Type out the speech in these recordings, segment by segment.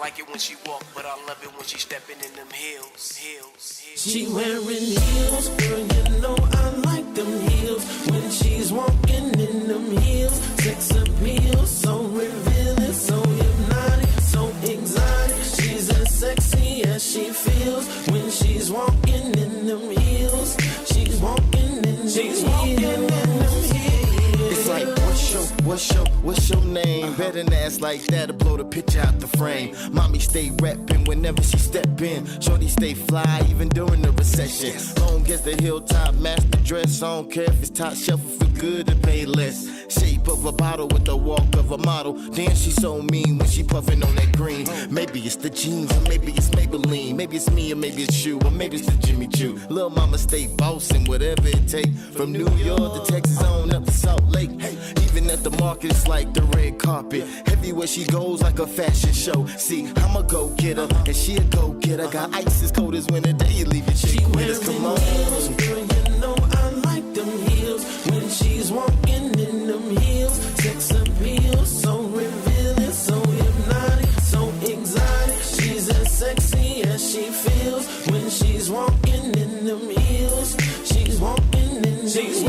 like it when she walk, but I love it when she stepping in them heels. She wearing heels, girl, you know I like them heels. When she's walking in them heels, sex appeal, so revealing, so hypnotic, so exotic. She's as sexy as she feels when she's walking in them heels. She's walking in them heels. It's like, what's your name? Better than ass like that to blow the picture out the frame. Mommy stay reppin' whenever she step in. Shorty stay fly even during the recession. Long as the hilltop match the dress. I don't care if it's top shelf or feel good to pay less. Shape of a bottle with the walk of a model. Damn, she so mean when she puffin' on that green. Maybe it's the jeans or maybe it's Maybelline. Maybe it's me or maybe it's you or maybe it's the Jimmy Choo. Lil' mama stay bossin' whatever it take. From New York to Texas on up to Salt Lake. Even at the market, it's like the red carpet. Everywhere she goes like a fashion show. See, I'm a go-getter and she a go-getter. Got ice as cold as winter day. You leave your chick with us, come on. Heels, girl, you know I like them heels. When she's walking in them heels, sex appeal, so revealing, so hypnotic, so exotic. She's as sexy as she feels when she's walking in them heels. She's walking in them heels.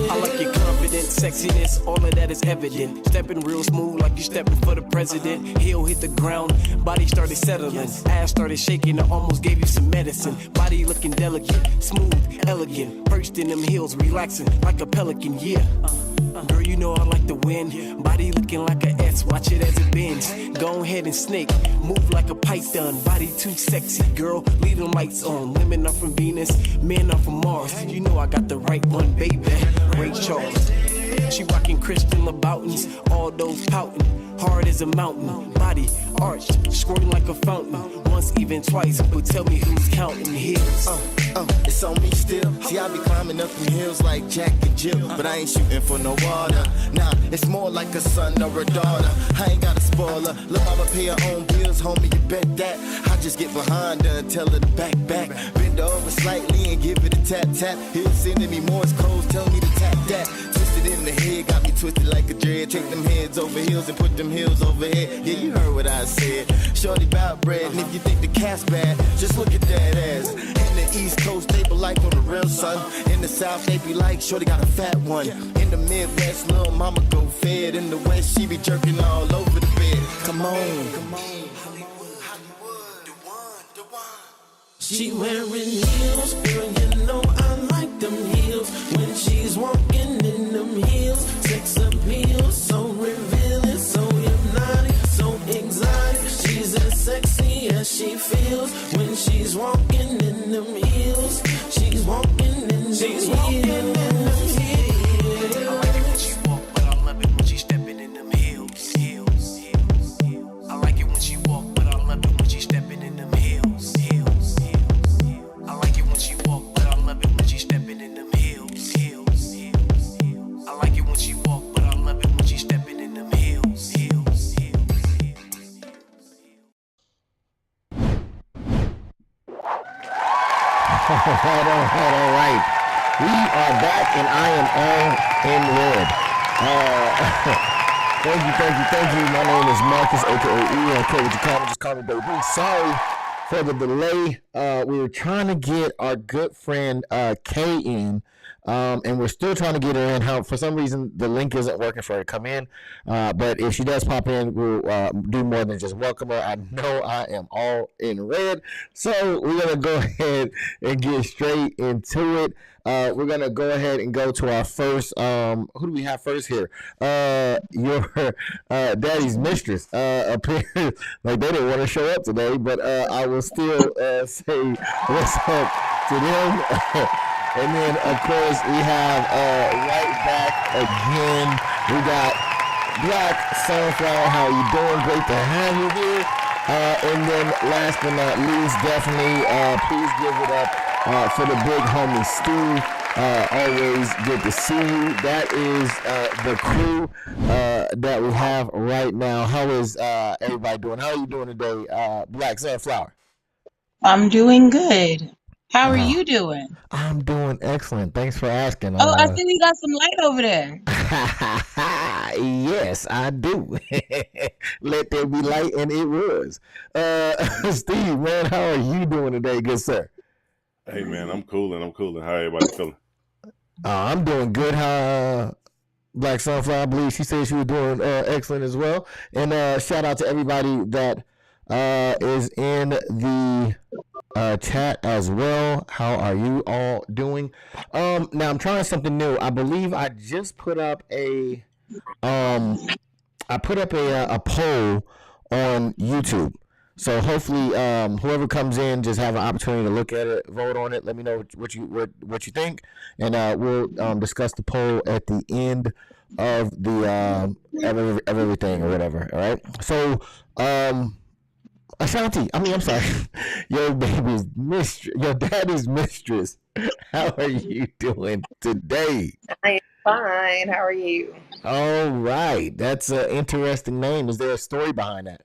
I like your confidence, sexiness, all of that is evident. Stepping real smooth like you stepping for the president. Heel hit the ground, body started settling. Ass started shaking, I almost gave you some medicine. Body looking delicate, smooth, elegant. Perched in them heels, relaxing like a pelican, yeah. Girl, you know I like to win. Body looking like a S, watch it as it bends. Go ahead and snake, move like a python. Body too sexy, girl, leave them lights on. Women are from Venus, men are from Mars. You know I got the right one, baby. Ray Charles. She rocking Christian Louboutins, all those pouting. Hard as a mountain, body arched, squirting like a fountain. Once, even twice, but tell me who's counting heels. It's on me still. See, I be climbing up them hills like Jack and Jill, but I ain't shooting for no water. Nah, it's more like a son or a daughter. I ain't got a spoiler. Look, mama pay her own bills, homie, you bet that. I just get behind her and tell her to back. Bend over slightly and give it a tap. He'll sending me Morse codes, tell me to tap that. Twisted in the head, got me twisted like a dread. Take them heads over heels and put them heels over head. Yeah, you heard what I said. Shorty bout bread, and if you think the cat's bad, just look at that ass. In the East Coast, they be like on the real son. In the South, they be like, shorty got a fat one. In the Midwest, little mama go fed. In the West, she be jerking all over the bed. Come on. She wearing heels, girl, you know I like them heels. When she's walking in them heels, sex appeal, so revealing, so hypnotic, so exotic. She's as sexy as she feels when she's walking in them heels. She's walking in them heels. I like it when she walk, but I love it when she stepping in them heels. I like it when she walk, but I love it when she stepping in them heels. I like it when she walk, but I love it when she stepping in them heels. I like it when she walk, but I love it when she stepping in them heels. All right. We are back, and I am all in red. Thank you. My name is Marcus, a.k.a. E. Okay, what you call me, just call me baby. Sorry for the delay. We were trying to get our good friend Kay in, and we're still trying to get her in. How for some reason the link isn't working for her to come in, but if she does pop in, we'll do more than just welcome her. I know I am all in red, so we're gonna go ahead and get straight into it. We're gonna go ahead and go to our first. Who do we have first here? Your daddy's mistress appeared like they didn't want to show up today, but I will still say what's up to them. And then, of course, we have right back again. We got Black Sunflower. How you doing? Great to have you here. And then, last but not least, definitely, please give it up for the big homie Steve. Always good to see you. That is the crew that we have right now. How is everybody doing? How are you doing today, Black Sunflower? I'm doing good. How are you doing? I'm doing excellent. Thanks for asking. Oh, I see we got some light over there. Yes, I do. Let there be light, and it was. Steve, man, how are you doing today, good sir? Hey, man, I'm cooling. How everybody feeling? I'm doing good. How Black Sunflower, I believe she said she was doing excellent as well. And shout out to everybody that is in the chat as well. How are you all doing? Now I'm trying something new. I believe I just put up a a poll on YouTube. So hopefully, whoever comes in just have an opportunity to look at it, vote on it. Let me know what you think, and we'll discuss the poll at the end of the of everything or whatever. All right. So, Ashanti, I'm sorry, your baby's mistress, your daddy's mistress. How are you doing today? I am fine. How are you? All right, that's an interesting name. Is there a story behind that?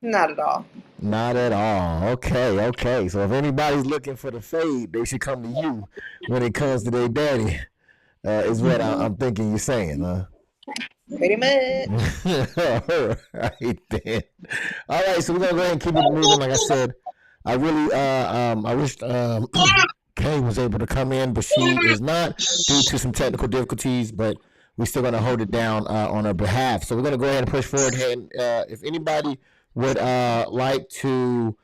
Not at all. Not at all. Okay. So if anybody's looking for the fade, they should come to you when it comes to their daddy. Is what I'm thinking you're saying, huh? Pretty much. All right then. All right, so we're gonna go ahead and keep it moving. Like I said, I really I wish Kay was able to come in, but she is not due to some technical difficulties. But we're still gonna hold it down on her behalf. So we're gonna go ahead and push forward. And if anybody would like to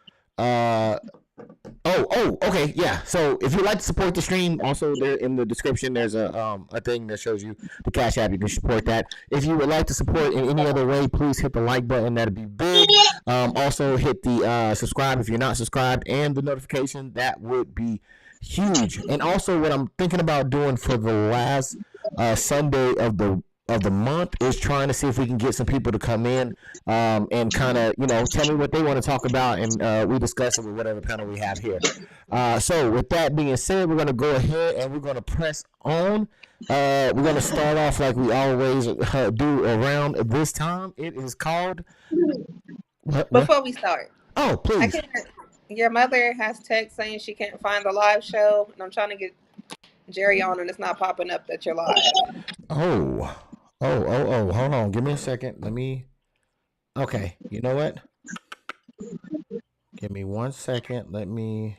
okay, yeah. So if you'd like to support the stream, also there in the description there's a thing that shows you the Cash App. You can support that. If you would like to support in any other way, please hit the like button. That'd be big. Also hit the subscribe if you're not subscribed, and the notification. That would be huge. And also what I'm thinking about doing for the last Sunday of the month is trying to see if we can get some people to come in and kind of, tell me what they want to talk about, and we discuss it with whatever panel we have here. So with that being said, we're going to go ahead and we're going to press on. We're going to start off like we always do around this time. It is called... Before we start. Oh, please. Your mother has text saying she can't find the live show, and I'm trying to get Jerry on, and it's not popping up that you're live. Oh, hold on. Give me a second. Okay, you know what? Give me 1 second. Let me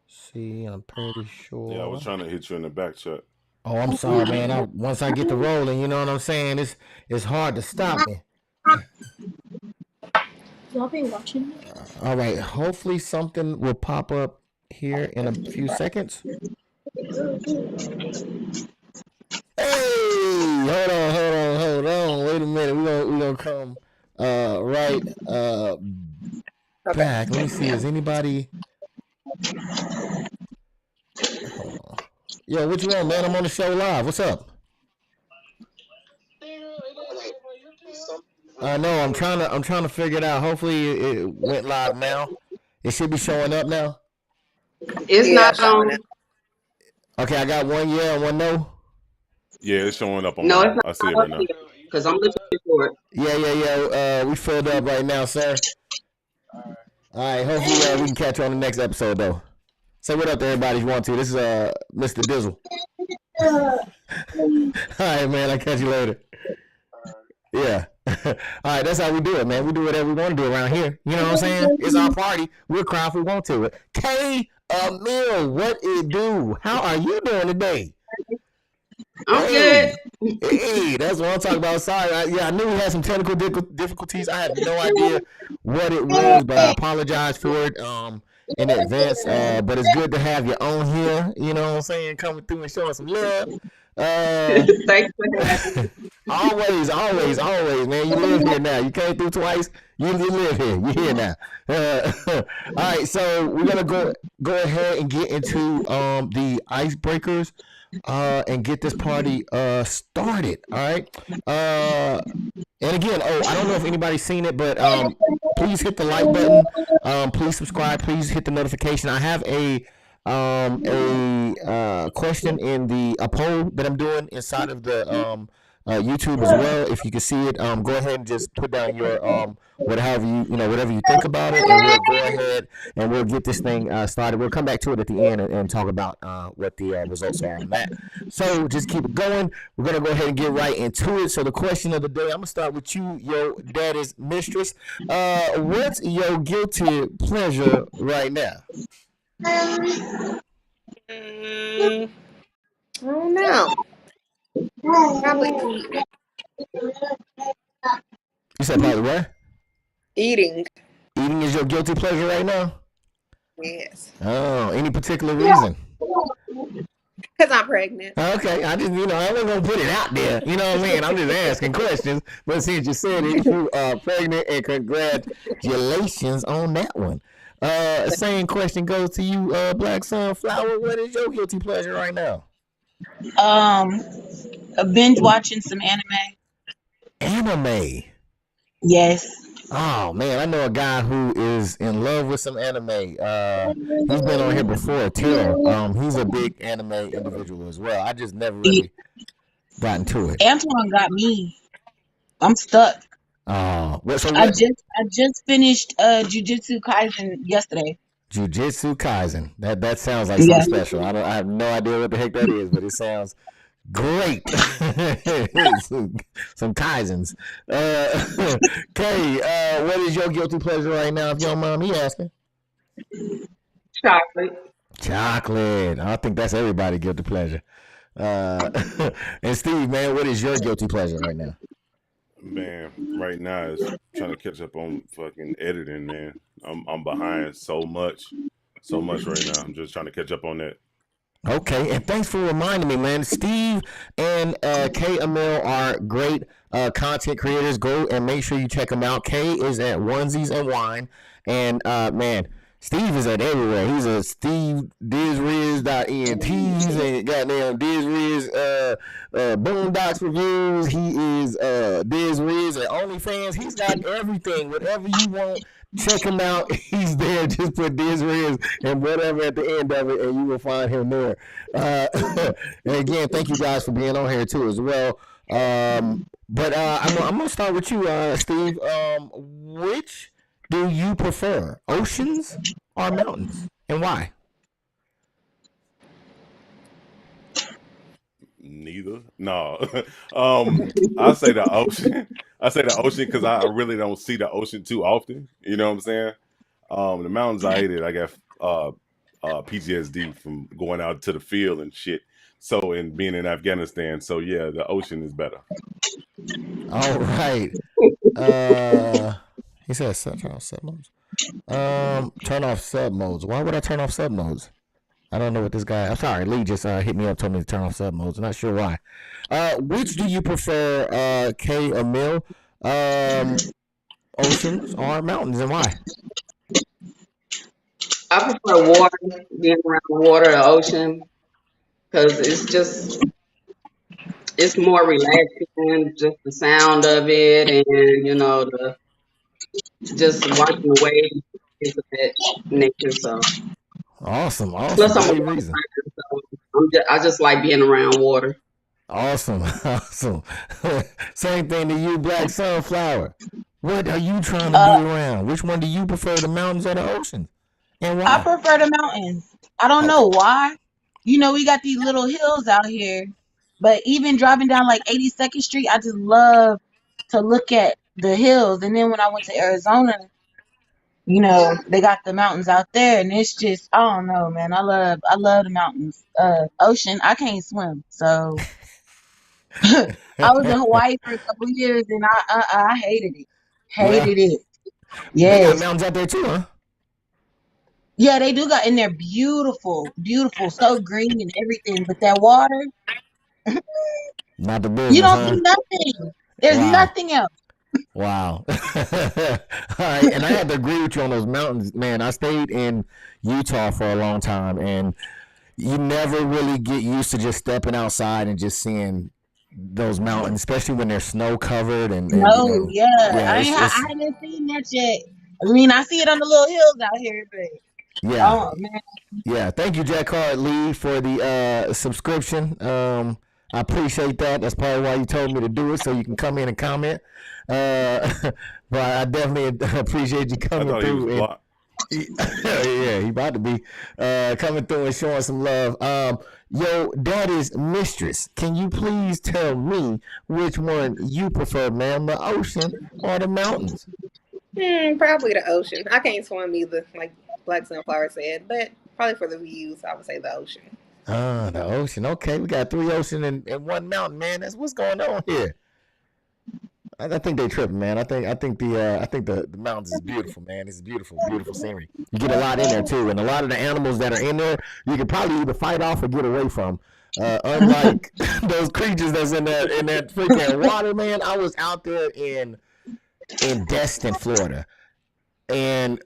see. I'm pretty sure. Yeah, I was trying to hit you in the back chat. Oh, I'm sorry, man. Once I get the rolling, you know what I'm saying? It's hard to stop me. Y'all been watching me? All right. Hopefully something will pop up here in a few seconds. Hey, hold on. Wait a minute. We're gonna come right back. Let me see. Is anybody? Yo, what you want, man? I'm on the show live. What's up? I know. I'm trying to figure it out. Hopefully it went live now. It should be showing up now. It's not showing up. Okay, I got one yeah and one no. Yeah, it's showing up on No, mine. it's not. I see it right now. Because I'm looking for it. Yeah. We filled up right now, sir. All right. Hopefully we can catch you on the next episode, though. Say what up to everybody if you want to. This is Mr. Dizzle. All right, man. I'll catch you later. Yeah. All right, that's how we do it, man. We do whatever we want to do around here. You know what I'm saying? It's our party. We'll cry if we want to. AMIL, what it do? How are you doing today? I'm good. Hey, that's what I'm talking about. Sorry. I knew we had some technical difficulties. I had no idea what it was, but I apologize for it in advance. But it's good to have you on here. You know what I'm saying? Coming through and showing some love. Thanks for having me. Always, man. You live here now. You came through twice. You live here. You're here now. All right, so we're gonna go ahead and get into the icebreakers and get this party started. All right. And again, I don't know if anybody's seen it, but please hit the like button. Please subscribe. Please hit the notification. I have a question in a poll that I'm doing inside of the YouTube as well. If you can see it, go ahead and just put down your whatever you think about it, and we'll go ahead and we'll get this thing started. We'll come back to it at the end and talk about what the results are on that. So just keep it going. We're gonna go ahead and get right into it. So the question of the day, I'm gonna start with you, yo daddy's mistress. What's your guilty pleasure right now? I don't know. Probably eating. You said probably what? Eating. Eating is your guilty pleasure right now? Yes. Oh, any particular reason? Because I'm pregnant. Okay, I just, I wasn't going to put it out there. You know what I mean? I'm just asking questions. But since you said it, you are pregnant, and congratulations on that one. Same question goes to you, Black Sunflower. What is your guilty pleasure right now? Binge watching some anime. Anime? Yes. Oh man, I know a guy who is in love with some anime. He's been on here before, Terrell. He's a big anime individual as well. I just never really got into it. Antoine got me. I'm stuck. Oh, I just finished Jujutsu Kaisen yesterday. Jujutsu Kaisen. That sounds like something special. I have no idea what the heck that is, but it sounds great. some Kaisens. Kay, what is your guilty pleasure right now, if you don't mind me asking? Chocolate. I think that's everybody's guilty pleasure. And Steve, man, what is your guilty pleasure right now? Man, right now is trying to catch up on fucking editing, man. I'm behind so much right now. I'm just trying to catch up on that. Okay, and thanks for reminding me, man. Steve and AMIL are great content creators. Go and make sure you check them out. K is at Onesies and Wine, and man, Steve is at everywhere. He's a Steve DizRiz.ent. He's a goddamn DizRiz Boondocks reviews. He is DizRiz at OnlyFans. He's got everything. Whatever you want, check him out. He's there. Just put Dizriz and whatever at the end of it, and you will find him there. And again, thank you guys for being on here too as well. But I'm gonna start with you, Steve. Which do you prefer, oceans or mountains, and why? Neither. No. I say the ocean. I say the ocean because I really don't see the ocean too often. You know what I'm saying? The mountains, I hate it. I got PTSD from going out to the field and shit. So, and being in Afghanistan. So, yeah, the ocean is better. All right. He says turn off sub modes. Turn off sub modes. Why would I turn off sub modes? I don't know what this guy. I'm sorry, Lee just hit me up, told me to turn off sub modes. I'm not sure why. Which do you prefer, AMIL? Oceans or mountains, and why? I prefer water, being around water or ocean, because it's more relaxing, just the sound of it, and the just watching the waves is a bit nature. So awesome. Plus, I'm a reason. So I just like being around water. Awesome. Same thing to you, Black Sunflower. What are you trying to be around? Which one do you prefer, the mountains or the oceans? And why? I prefer the mountains. I don't know why. We got these little hills out here, but even driving down like 82nd Street, I just love to look at the hills. And then when I went to Arizona, they got the mountains out there, and it's just, I don't know, man. I love the mountains. Ocean, I can't swim, so I was in Hawaii for a couple of years, and I hated it. It. They got mountains out there too, huh? Yeah, they do got in there, beautiful, so green and everything. But that water, not the business. You don't do nothing. There's nothing else. Wow. All right, and I have to agree with you on those mountains, man. I stayed in Utah for a long time, and you never really get used to just stepping outside and just seeing those mountains, especially when they're snow covered. I haven't seen that yet. I mean, I see it on the little hills out here, but yeah. Oh man. Yeah, thank you, Jack Hart Lee, for the subscription. I appreciate that. That's probably why you told me to do it, so you can come in and comment. But I definitely appreciate you I coming thought he was through. blocked. Yeah, he about to be coming through and showing some love. Yo, daddy's mistress, can you please tell me which one you prefer, ma'am, the ocean or the mountains? Probably the ocean. I can't swim either, like Black Sunflower said, but probably for the views, I would say the ocean. The ocean. Okay, we got 3 ocean and 1 mountain, man. That's what's going on here. I think they tripping, man. I think the mountains is beautiful, man. It's beautiful scenery. You get a lot in there too, and a lot of the animals that are in there, you can probably either fight off or get away from. Unlike those creatures that's in that freaking water, man. I was out there in Destin, Florida, and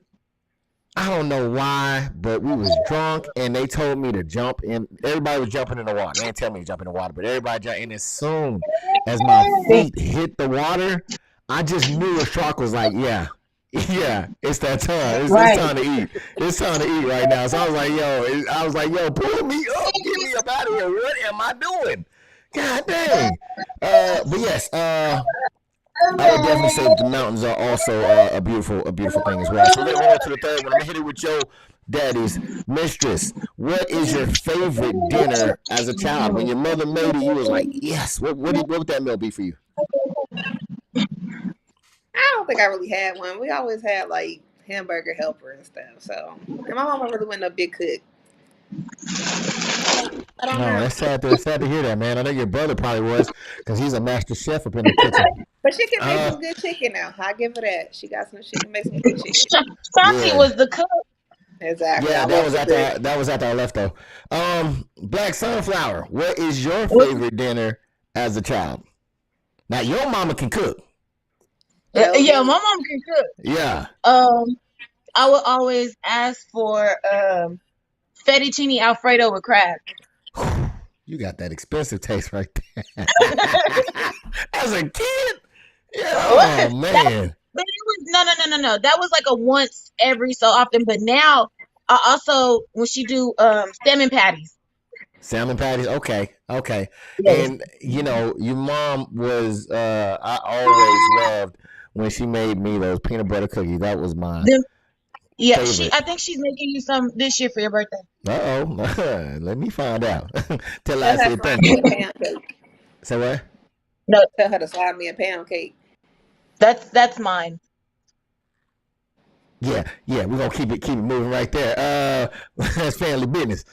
I don't know why, but we was drunk, and they told me to jump in. Everybody was jumping in the water. They didn't tell me to jump in the water, but everybody jumped. And as soon as my feet hit the water, I just knew a shark was like, yeah, it's that time. It's time to eat. It's time to eat right now. So I was like, yo, pull me up, get me up out of here. What am I doing? God dang. But yes, I would definitely say that the mountains are also a beautiful thing as well. So let's go on to the third one. I'm gonna hit it with your daddy's mistress. What is your favorite dinner as a child? When your mother made it, you was like, yes. What would that meal be for you? I don't think I really had one. We always had like hamburger helper and stuff. So, and my mama really wasn't a big cook. I don't know. That's sad to hear that, man. I know your brother probably was, because he's a master chef up in the kitchen. But she can make some good chicken now. I give her that. She can make some good chicken. Santi was the cook. Exactly. Yeah, that was after I left though. Black Sunflower, what is your favorite dinner as a child? Now your mama can cook. Yeah, my mom can cook. Yeah. I would always ask for fettuccine Alfredo with crab. You got that expensive taste right there. As a kid? Yeah. Oh, man. But it was no. That was like a once every so often. But now, I also, when she do salmon patties. Salmon patties? Okay. Yes. And, your mom was, I always loved when she made me those peanut butter cookies. That was mine. Yeah, favorite. I think she's making you some this year for your birthday. Uh-oh. Let me find out. Till I say thank me you. a pound cake. Say what? No, Tell her to slide me a pound cake. that's mine. Yeah, we're gonna keep it moving right there. That's family business.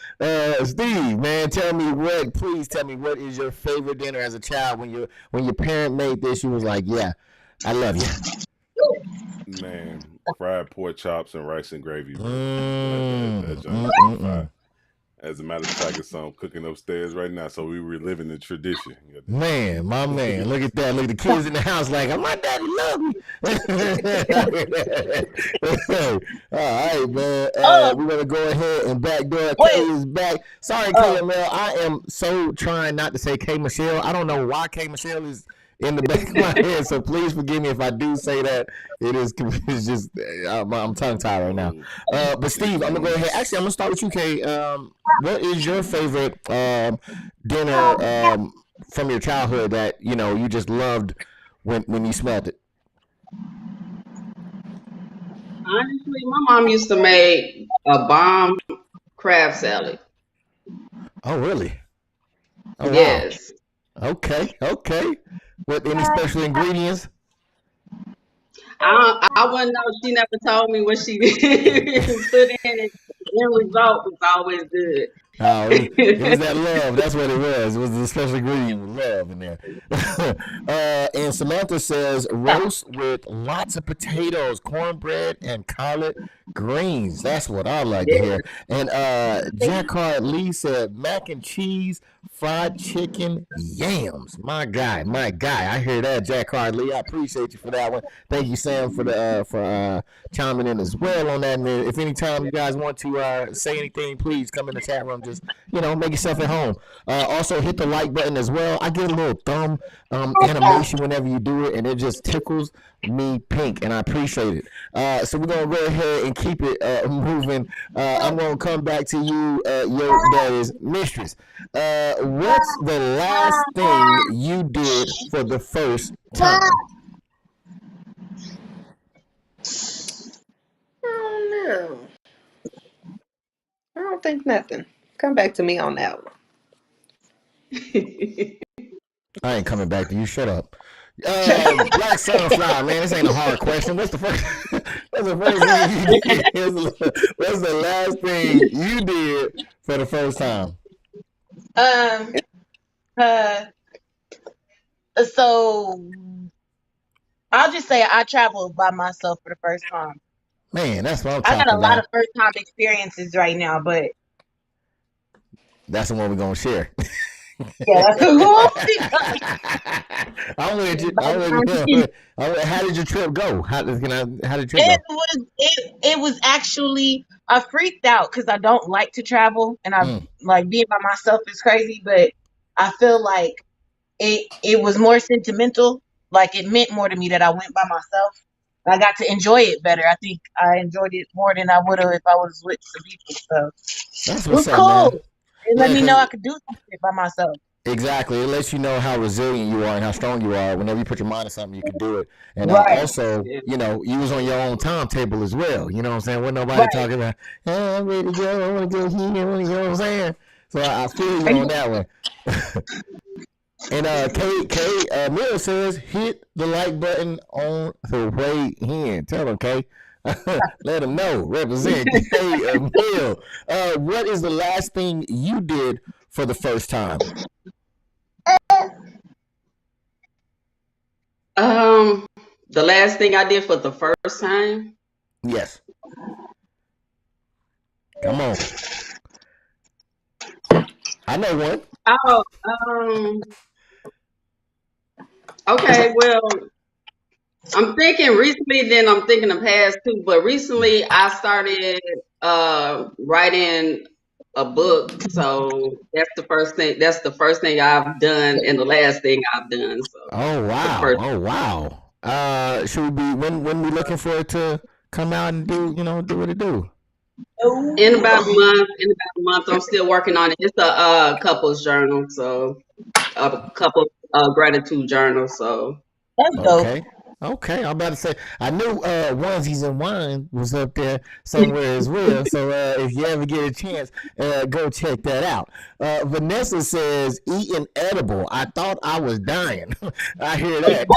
Steve, man, please tell me what is your favorite dinner as a child when your parent made this, you was like, yeah, I love you. Man, fried pork chops and rice and gravy. As a matter of fact, it's cooking upstairs right now, so we reliving the tradition. Man, my man, look at that. Look at the kids in the house like, my daddy love me. All right, man. We're going to go ahead and backdoor. Kay is back. Sorry, KML. I am so trying not to say K Michelle. I don't know why K Michelle is in the back of my head, so please forgive me if I do say that. It's just I'm tongue tied right now. But Steve, I'm gonna go ahead. Actually, I'm gonna start with you, Kay. What is your favorite dinner from your childhood that you just loved when you smelled it? Honestly, my mom used to make a bomb crab salad. Oh, really? Oh, Yes. Wow. Okay. With any special ingredients? I wouldn't know. She never told me what she put in it. The end result was always good. Oh, it was that love. That's what it was. It was the special ingredient with love in there. And Samantha says roast with lots of potatoes, cornbread, and collard greens. That's what I like to hear. And Jacquard Lee said mac and cheese, fried chicken, yams. My guy. I hear that, Jacquard Lee. I appreciate you for that one. Thank you, Sam, for chiming in as well on that. And if anytime you guys want to say anything, please come in the chat room. just, make yourself at home. Also, hit the like button as well. I get a little thumb animation whenever you do it, and it just tickles me pink, and I appreciate it. So we're going to go ahead and keep it moving. I'm going to come back to you, that is Mistress. What's the last thing you did for the first time? Oh no. I don't think nothing. Come back to me on that one. I ain't coming back to you. Shut up. Black Sunflower, man, this ain't a hard question. What's the first thing you did? What's the last thing you did for the first time? So I'll just say I traveled by myself for the first time. Man, that's what I'm I talking got a lot about. of first time experiences right now, but That's the one we're gonna share. yeah, that's I'm with you. How did your trip go? How did your trip go? It was actually, I freaked out because I don't like to travel, and I like being by myself is crazy, but I feel like it was more sentimental. Like it meant more to me that I went by myself. I got to enjoy it better. I think I enjoyed it more than I would have if I was with some people. So it was cool. Man. It let me know I could do something by myself. Exactly. It lets you know how resilient you are and how strong you are. Whenever you put your mind to something, you can do it. And also, you was on your own timetable as well. You know what I'm saying? Wasn't nobody talking about, hey, I'm ready to go. I want to go here. You know what I'm saying? So I feel you on that one. And Mill says, hit the like button on the way in. Tell them, Kay. Let them know. Represent Kay Mill. What is the last thing you did for the first time? The last thing I did for the first time? Yes. Come on. I know one. Oh, okay, well, I'm thinking recently, then I'm thinking of past too, but recently I started writing a book, so that's the first thing I've done and the last thing I've done. So oh wow. Should we be when we looking for it to come out and do what it do? In about a month, I'm still working on it. It's a couples journal, so a couple gratitude journal. So that's dope. Okay, I'm about to say, I knew Onesies and Wine was up there somewhere as well. So if you ever get a chance, go check that out. Vanessa says, eating edible. I thought I was dying. I hear that.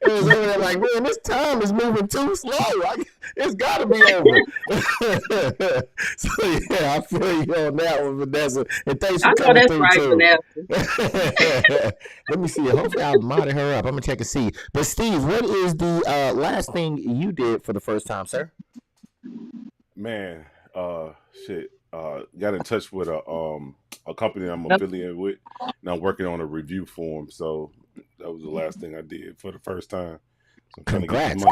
It was over there like, man, this time is moving too slow. It's got to be over. So, yeah, I feel you on that one, Vanessa. And thanks for coming through, too. Let me see. Hopefully, I'll modded her up. I'm going to check and see. But, Steve, what is the last thing you did for the first time, sir? Man, got in touch with a company I'm affiliated with, and I'm working on a review form. So that was the last thing I did for the first time. So congrats.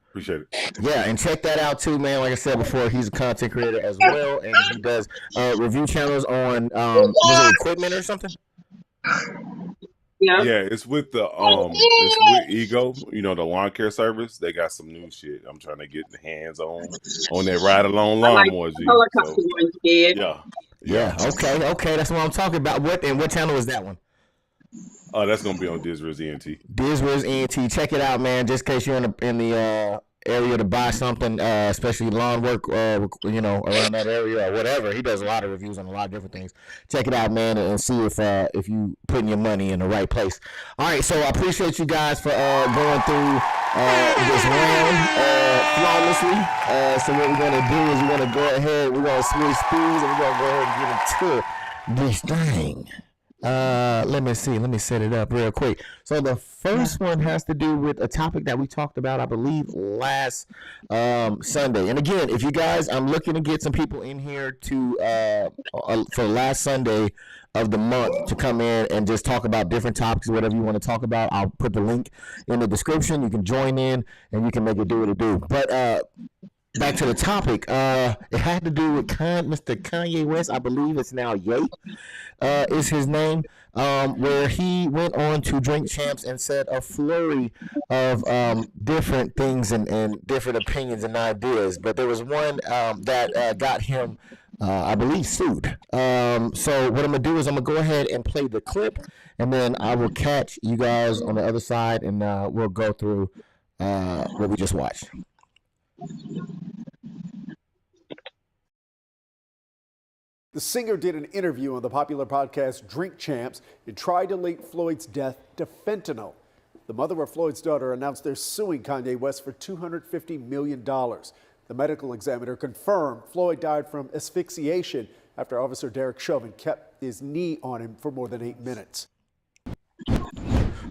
Appreciate it. Yeah, and check that out too, man. Like I said before, he's a content creator as well, and he does review channels on was it equipment or something? Yeah, it's with it's with Ego, the lawn care service. They got some new shit. I'm trying to get the hands on that ride along lawnmower. Yeah. Okay. That's what I'm talking about. What channel is that one? That's gonna be on Dizriz ENT. Dizriz ENT. Check it out, man. Just in case you're in the area to buy something, especially lawn work, around that area or whatever. He does a lot of reviews on a lot of different things. Check it out, man, and see if you putting your money in the right place. All right, so I appreciate you guys for going through this round flawlessly. So what we're gonna do is we're gonna go ahead, we're gonna switch speeds, and we're gonna go ahead and get into this thing. Let me set it up real quick. So the first one has to do with a topic that we talked about, I believe, last Sunday. And again, if you guys, I'm looking to get some people in here to for last Sunday of the month to come in and just talk about different topics, whatever you want to talk about. I'll put the link in the description. You can join in and you can make it do what it do. But back to the topic. It had to do with Mr. Kanye West. I believe it's now Ye. Is his name, where he went on to Drink Champs and said a flurry of different things and different opinions and ideas. But there was one that got him, I believe, sued. So what I'm going to do is I'm going to go ahead and play the clip, and then I will catch you guys on the other side, and we'll go through what we just watched. The singer did an interview on the popular podcast Drink Champs and tried to link Floyd's death to fentanyl. The mother of Floyd's daughter announced they're suing Kanye West for $250 million. The medical examiner confirmed Floyd died from asphyxiation after Officer Derek Chauvin kept his knee on him for more than 8 minutes.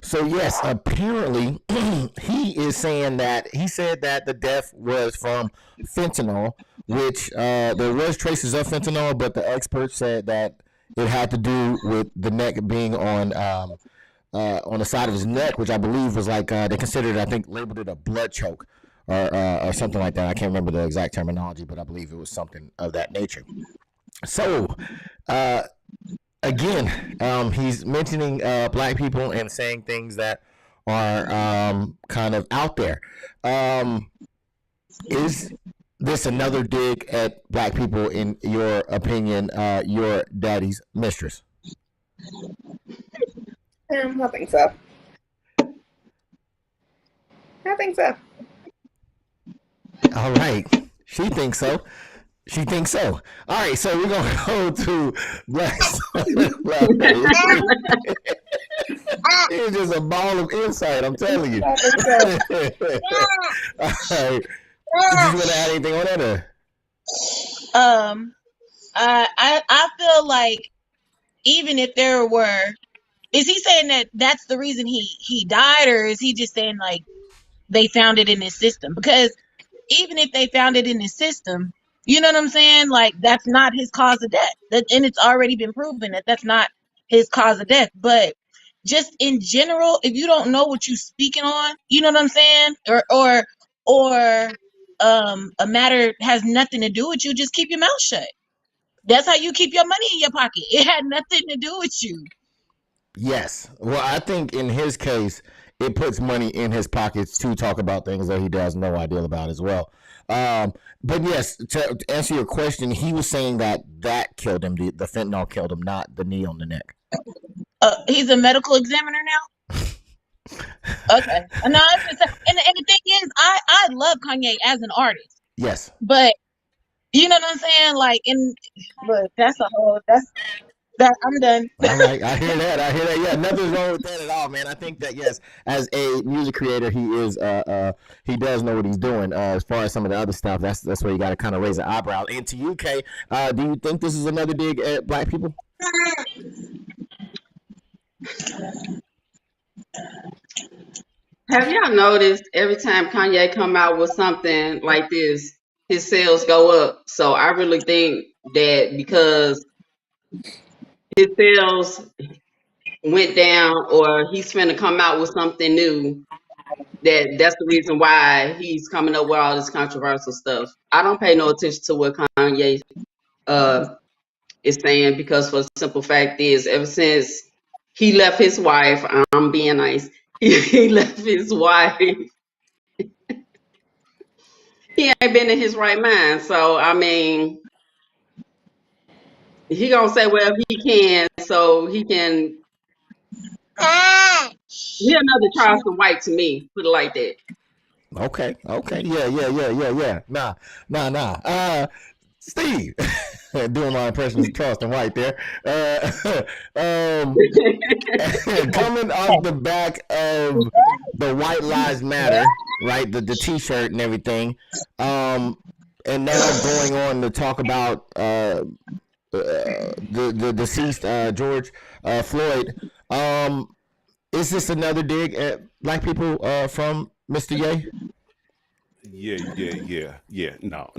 So yes, apparently he is saying that he said that the death was from fentanyl, which there was traces of fentanyl, but the experts said that it had to do with the neck being on the side of his neck, which I believe was like they considered, I think, labeled it a blood choke or something like that. I can't remember the exact terminology, but I believe it was something of that nature. So. Again, he's mentioning black people and saying things that are kind of out there. Is this another dig at black people, in your opinion, your daddy's mistress? I think so. I think so. All right. She thinks so. She thinks so. All right, so we're going to go to Black. It's just a ball of insight, I'm telling you. All right. Did you want to add anything on that? I feel like even if there were, is he saying that that's the reason he died, or is he just saying like they found it in his system? Because even if they found it in his system, you know what I'm saying? Like, that's not his cause of death. And it's already been proven that that's not his cause of death. But just in general, if you don't know what you're speaking on, you know what I'm saying? Or a matter has nothing to do with you, just keep your mouth shut. That's how you keep your money in your pocket. It had nothing to do with you. Yes. Well, I think in his case, it puts money in his pockets to talk about things that he has no idea about as well. But yes, to answer your question, he was saying that killed him. The fentanyl killed him, not the knee on the neck. He's a medical examiner now. Okay. No, and the thing is, I love Kanye as an artist. Yes. But you know what I'm saying? Like, look, that's I'm done. All right, I hear that. Yeah, nothing's wrong with that at all, man. I think that yes, as a music creator, he is he does know what he's doing. As far as some of the other stuff, that's where you got to kind of raise an eyebrow. And to you, Kay, do you think this is another dig at black people? Have y'all noticed every time Kanye come out with something like this, his sales go up? So I really think that because his sales went down, or he's finna come out with something new, that's the reason why he's coming up with all this controversial stuff. I don't pay no attention to what Kanye is saying, because for the simple fact is, ever since he left his wife, I'm being nice, he left his wife, he ain't been in his right mind. So I mean, he gonna say whatever he can so he can. He another Charleston White to me, put it like that. Okay. Yeah. Nah. Steve, doing my impression of Charleston White there. Coming off the back of the White Lives Matter, right? The T-shirt and everything, and now going on to talk about the deceased George Floyd. Is this another dig at black people from Mr. Ye? Yeah. No.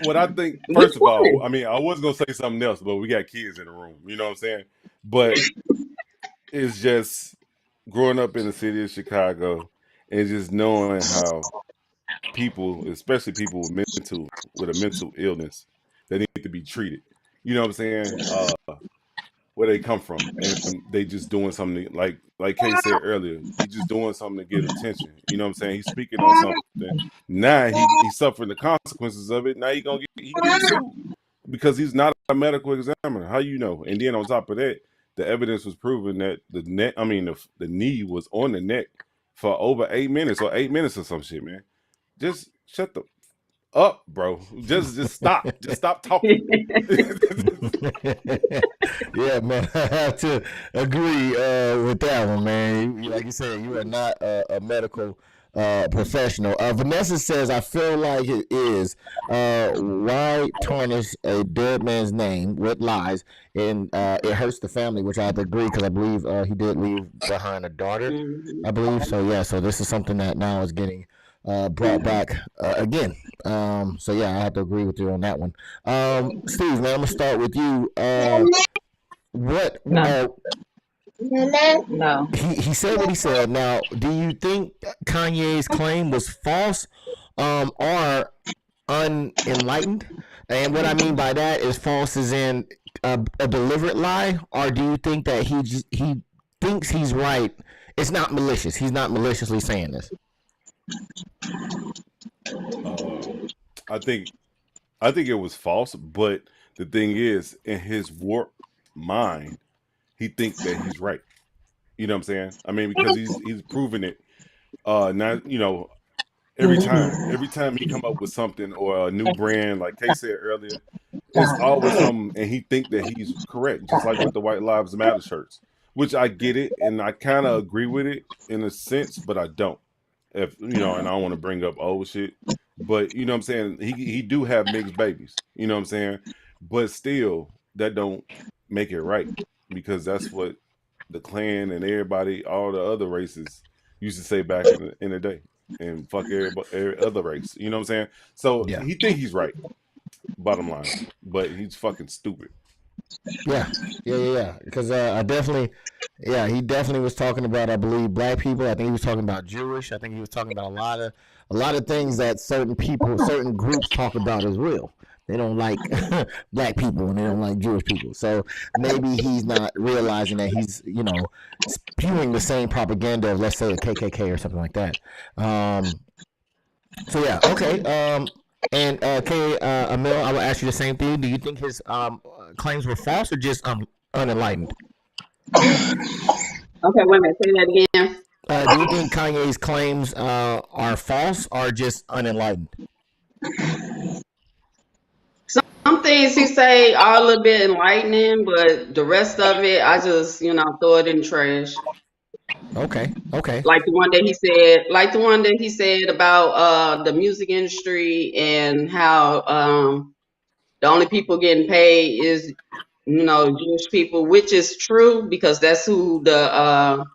What I think, first of all, I mean, I was gonna say something else, but we got kids in the room. You know what I'm saying? But it's just growing up in the city of Chicago and just knowing how people, especially people with a mental illness, that need to be treated. You know what I'm saying? Where they come from, and they just doing something like Kay said earlier. He just doing something to get attention. You know what I'm saying? He's speaking on something. Now he's suffering the consequences of it. Now he getting sued because he's not a medical examiner. How you know? And then on top of that, the evidence was proven that the knee was on the neck for over 8 minutes or 8 minutes or some shit, man. Just shut the up, bro. Just stop. Just stop talking. Yeah, man, I have to agree with that one, man. Like you said, you are not a medical professional. Vanessa says, I feel like it is. Why tarnish a dead man's name with lies? And it hurts the family, which I have to agree, because I believe he did leave behind a daughter, I believe. So, yeah, so this is something that now is getting brought back again. So, yeah, I have to agree with you on that one. Steve, man, I'm going to start with you. What? No. He said what he said. Now, do you think Kanye's claim was false or unenlightened? And what I mean by that is false as in a deliberate lie, or do you think that he thinks he's right? It's not malicious. He's not maliciously saying this. I think it was false, but the thing is, in his warped mind, he thinks that he's right. You know what I'm saying? I mean, because he's proven it. Now, you know, every time he come up with something or a new brand, like Kay said earlier, it's always something, and he think that he's correct. Just like with the White Lives Matter shirts, which I get it, and I kind of agree with it in a sense, but I don't. If you know, and I don't want to bring up old shit, but you know what I'm saying, he do have mixed babies. You know what I'm saying, but still, that don't make it right, because that's what the Klan and everybody, all the other races used to say back in the day, and fuck every other race. You know what I'm saying? So he think he's right, bottom line, but he's fucking stupid. Yeah. Because I definitely, he definitely was talking about, I believe, black people. I think he was talking about Jewish. I think he was talking about a lot of things that certain groups talk about as well. They don't like black people and they don't like Jewish people. So maybe he's not realizing that he's, spewing the same propaganda of, let's say, a KKK or something like that. So yeah, okay. And AMIL, I will ask you the same thing. Do you think his claims were false or just unenlightened? Okay, wait a minute. Say that again. Do you think Kanye's claims are false or just unenlightened? Some things he say are a little bit enlightening, but the rest of it, I just, throw it in the trash. Okay. Like the one that he said about the music industry and how the only people getting paid is, Jewish people, which is true because that's who the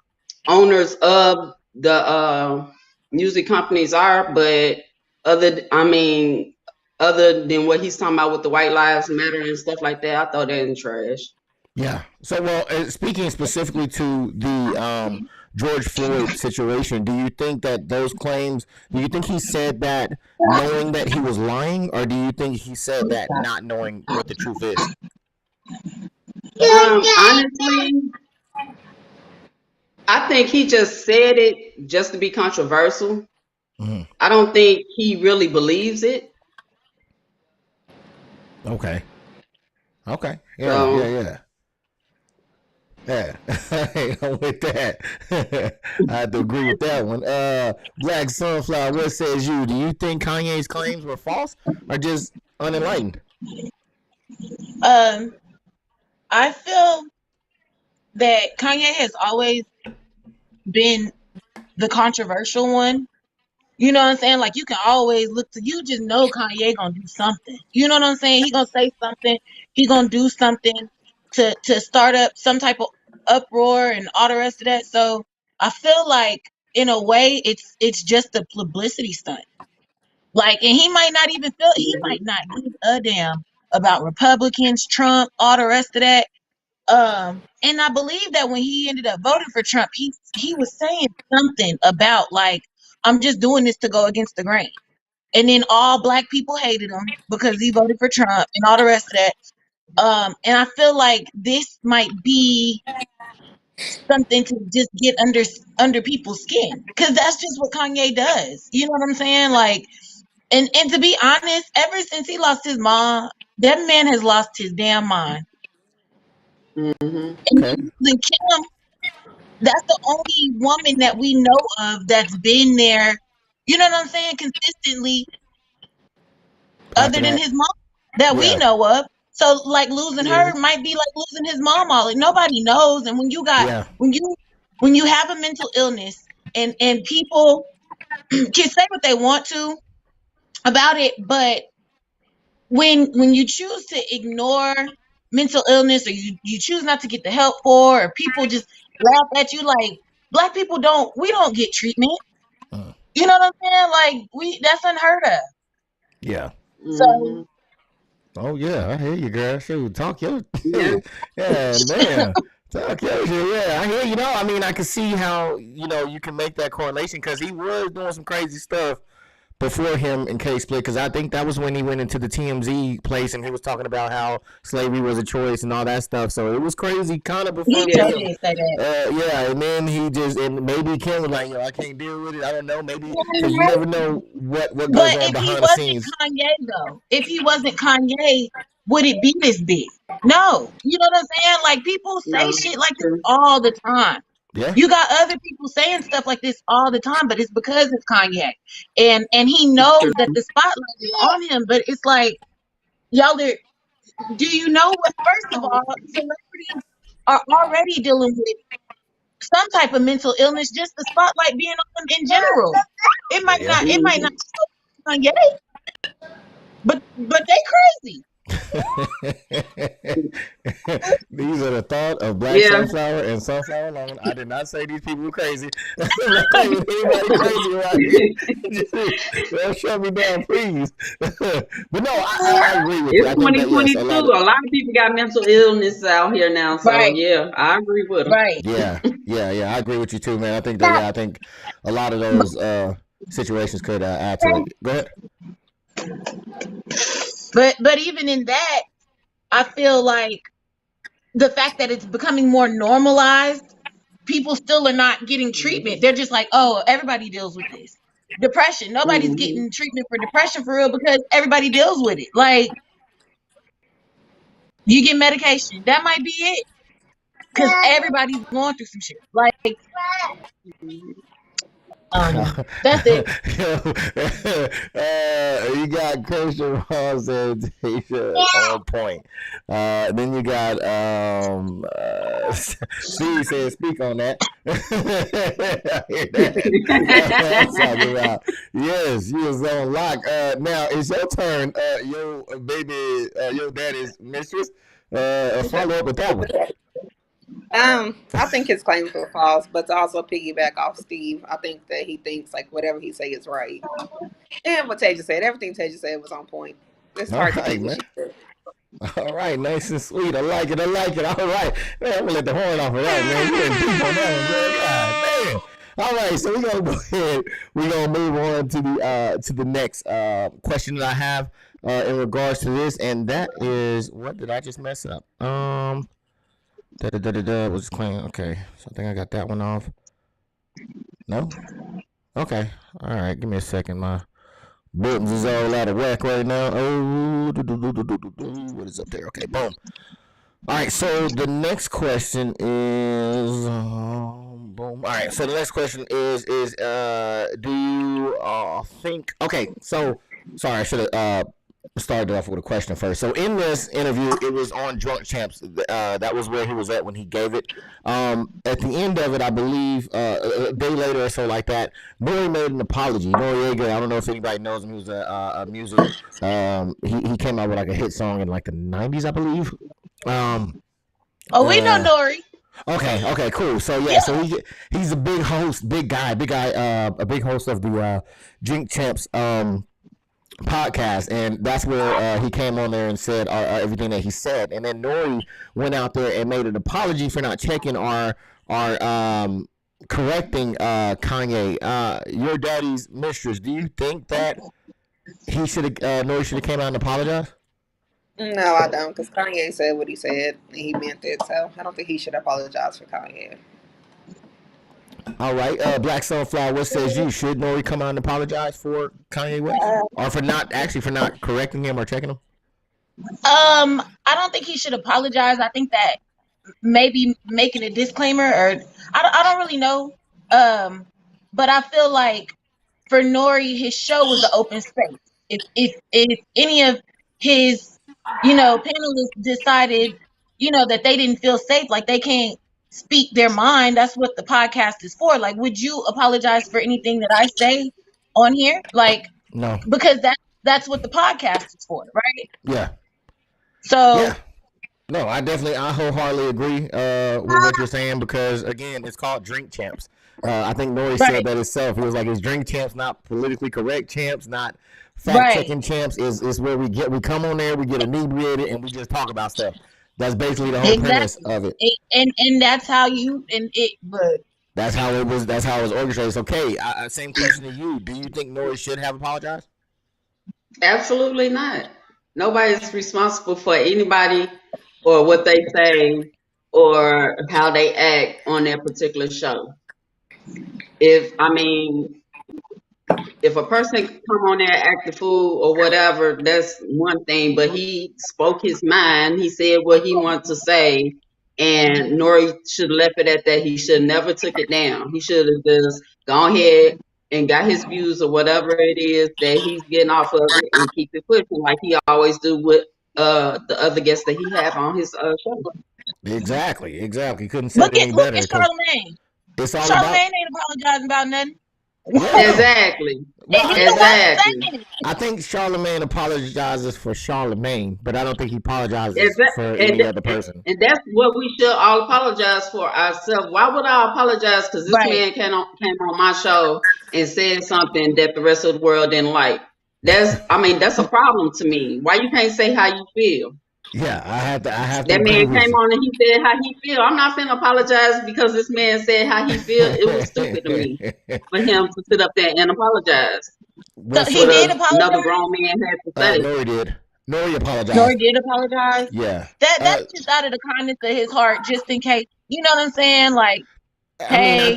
owners of the music companies are. But other than what he's talking about with the White Lives Matter and stuff like that, I throw that in the trash. Yeah. So, well, speaking specifically to the George Floyd situation, do you think that those claims, do you think he said that knowing that he was lying, or do you think he said that not knowing what the truth is? Honestly, I think he just said it just to be controversial. Mm-hmm. I don't think he really believes it. Okay. Yeah. I'm with that. I have to agree with that one. Black Sunflower, what says you? Do you think Kanye's claims were false or just unenlightened? I feel that Kanye has always been the controversial one. You know what I'm saying? Like, you can always look to, you just know Kanye gonna do something. You know what I'm saying? He gonna say something. He gonna do something to start up some type of uproar and all the rest of that. So I feel like, in a way, it's just a publicity stunt. Like, and he might not even give a damn about Republicans, Trump, all the rest of that. And I believe that when he ended up voting for Trump, he was saying something about, like, I'm just doing this to go against the grain. and then all black people hated him because he voted for Trump and all the rest of that. And I feel like this might be something to just get under people's skin, because that's just what Kanye does. You know what I'm saying? Like, and to be honest, ever since he lost his mom, that man has lost his damn mind. Mm-hmm. And Okay. Kim, that's the only woman that we know of that's been there. You know what I'm saying? Consistently, After other than that, his mom that we yeah, know of. So like losing Yeah. her might be like losing his mom. All nobody knows. And when yeah, you have a mental illness, and people can say what they want to about it, but when you choose to ignore mental illness, or you choose not to get the help or people just laugh at you, like, black people we don't get treatment. Mm. You know what I'm saying? Like, that's unheard of. yeah. So Mm-hmm. Oh yeah, I hear you, girl. Shoot, talk your Yeah. yeah, man. Talk your shit. Yeah, I hear you. Know, I mean, I can see how you can make that correlation because he was doing some crazy stuff before him and K split. Because I think that was when he went into the TMZ place and he was talking about how slavery was a choice and all that stuff. So it was crazy, kind of before he Yeah. sure him. did say that. Yeah, and then and maybe Kim was like, yo, I can't deal with it. I don't know, maybe because you Mhm. never know what goes But on if he behind the wasn't scenes. Kanye, though, if he wasn't Kanye, would it be this big? No. You know what I'm saying? Like, people say No. shit like this True. all the time. Yeah, You got other people saying stuff like this all the time, but it's because it's Kanye. And he knows True. that the spotlight is on him, but it's like, y'all are, do you know what? First of all, celebrities are already dealing with some type of mental illness, just the spotlight being on them in general. yeah. It might not Mm-hmm. show Kanye, but they crazy. These are the thought of Black Yeah. Sunflower and Sunflower alone. I did not say these people were crazy. I'm not saying anybody crazy around here. Don't shut me down, please. But no, I agree with you. It's I think that yes, 2022. a A lot of lot of people got mental illness out here now. So Right, yeah, I agree with them. right. yeah, I agree with you too, man. I think that I think a lot of those situations could add to it. Go ahead. But even in that, I feel like the fact that it's becoming more normalized, people still are not getting treatment. They're just like, oh, everybody deals with this. Depression. Nobody's Mm-hmm. getting treatment for depression for real because everybody deals with it. Like, you get medication. That might be it. Because everybody's going through some shit. Like, I don't know. That's it. You got Christian Ross and Tisha on point. Then you got Steve said, "Speak on that." I hear that. I'm talking about. Yes, you was on lock. Now it's your turn. Your baby, your daddy's mistress. Follow up with that one. I think his claims were false, but to also piggyback off Steve, I think that he thinks like whatever he say is right. And what Tasia said, everything Tasia said was on point. It's All hard to right, beat what man. she said. All right, nice and sweet. I like it. All right. Man, I'm gonna let the horn off of that, man. You went deep on that one, man. God damn. All right, so we're gonna go ahead. We're gonna move on to the next question that I have in regards to this, and that is, what did I just mess up? Was clean. Okay, so I think I got that one off. No. Okay. All right. Give me a second. My buttons is all out of whack right now. Oh, what is up there? Okay, boom. All right, so the next question is boom. All right, so the next question is do you think? Okay, so sorry, I should have started off with a question first. So in this interview, it was on Drunk Champs. That was where he was at when he gave it. At the end of it, I believe a day later or so like that, Nori made an apology. Noriega, I don't know if anybody knows him. He was a music. He came out with like a hit song in like the 90s, I believe. Oh, we know Nori. Okay, cool. So Yeah. so he's a big host, big guy, a big host of the Drink Champs podcast, and that's where he came on there and said everything that he said, and then Nori went out there and made an apology for not checking our correcting Kanye, your daddy's mistress. Do you think that he should have Nori should have came out and apologized? No, I don't, because Kanye said what he said and he meant it. So I don't think he should apologize for Kanye. All right, Black Sunflower, what says you? Should Nori come out and apologize for Kanye West, or for not correcting him or checking him? I don't think he should apologize. I think that maybe making a disclaimer, or I don't really know. But I feel like for Nori, his show was an open space. If any of his, panelists decided, that they didn't feel safe, like they can't speak their mind, that's what the podcast is for. Like, would you apologize for anything that I say on here? Like, No. because that's what the podcast is for, right? Yeah. So. Yeah. No, I wholeheartedly agree with what you're saying, because again, it's called Drink Champs. I think Nori said that himself. He was like, "It's Drink Champs, not politically correct champs, not fact checking champs. Is where we come on there, we get inebriated, and we just talk about stuff." That's basically the whole premise of it. And that's how but that's how it was. That's how it was orchestrated. Okay, same question to you. Do you think Nori should have apologized? Absolutely not. Nobody's responsible for anybody or what they say or how they act on their particular show. If a person come on there act the fool or whatever, that's one thing. But he spoke his mind. He said what he wanted to say, and Nori should have left it at that. He should have never took it down. He should have just gone ahead and got his views or whatever it is that he's getting off of it, and keep it pushing like he always do with the other guests that he have on his show. Exactly. Couldn't say it any better. Look at Charlamagne. Charlamagne ain't apologizing about nothing. Yeah. Exactly. Exactly. I think Charlamagne apologizes for Charlamagne, but I don't think he apologizes for any other person. And that's what we should all apologize for ourselves. Why would I apologize? Because this man came on my show and said something that the rest of the world didn't like. That's a problem to me. Why you can't say how you feel? Yeah, I have to. That man came on and he said how he feel. I'm not finna apologize because this man said how he feel. It was stupid to me for him to sit up there and apologize. So he did apologize. Another grown man had to say. Nori did. Nori apologized. Nori did apologize. Yeah. That's just out of the kindness of his heart, just in case. You know what I'm saying? Like, I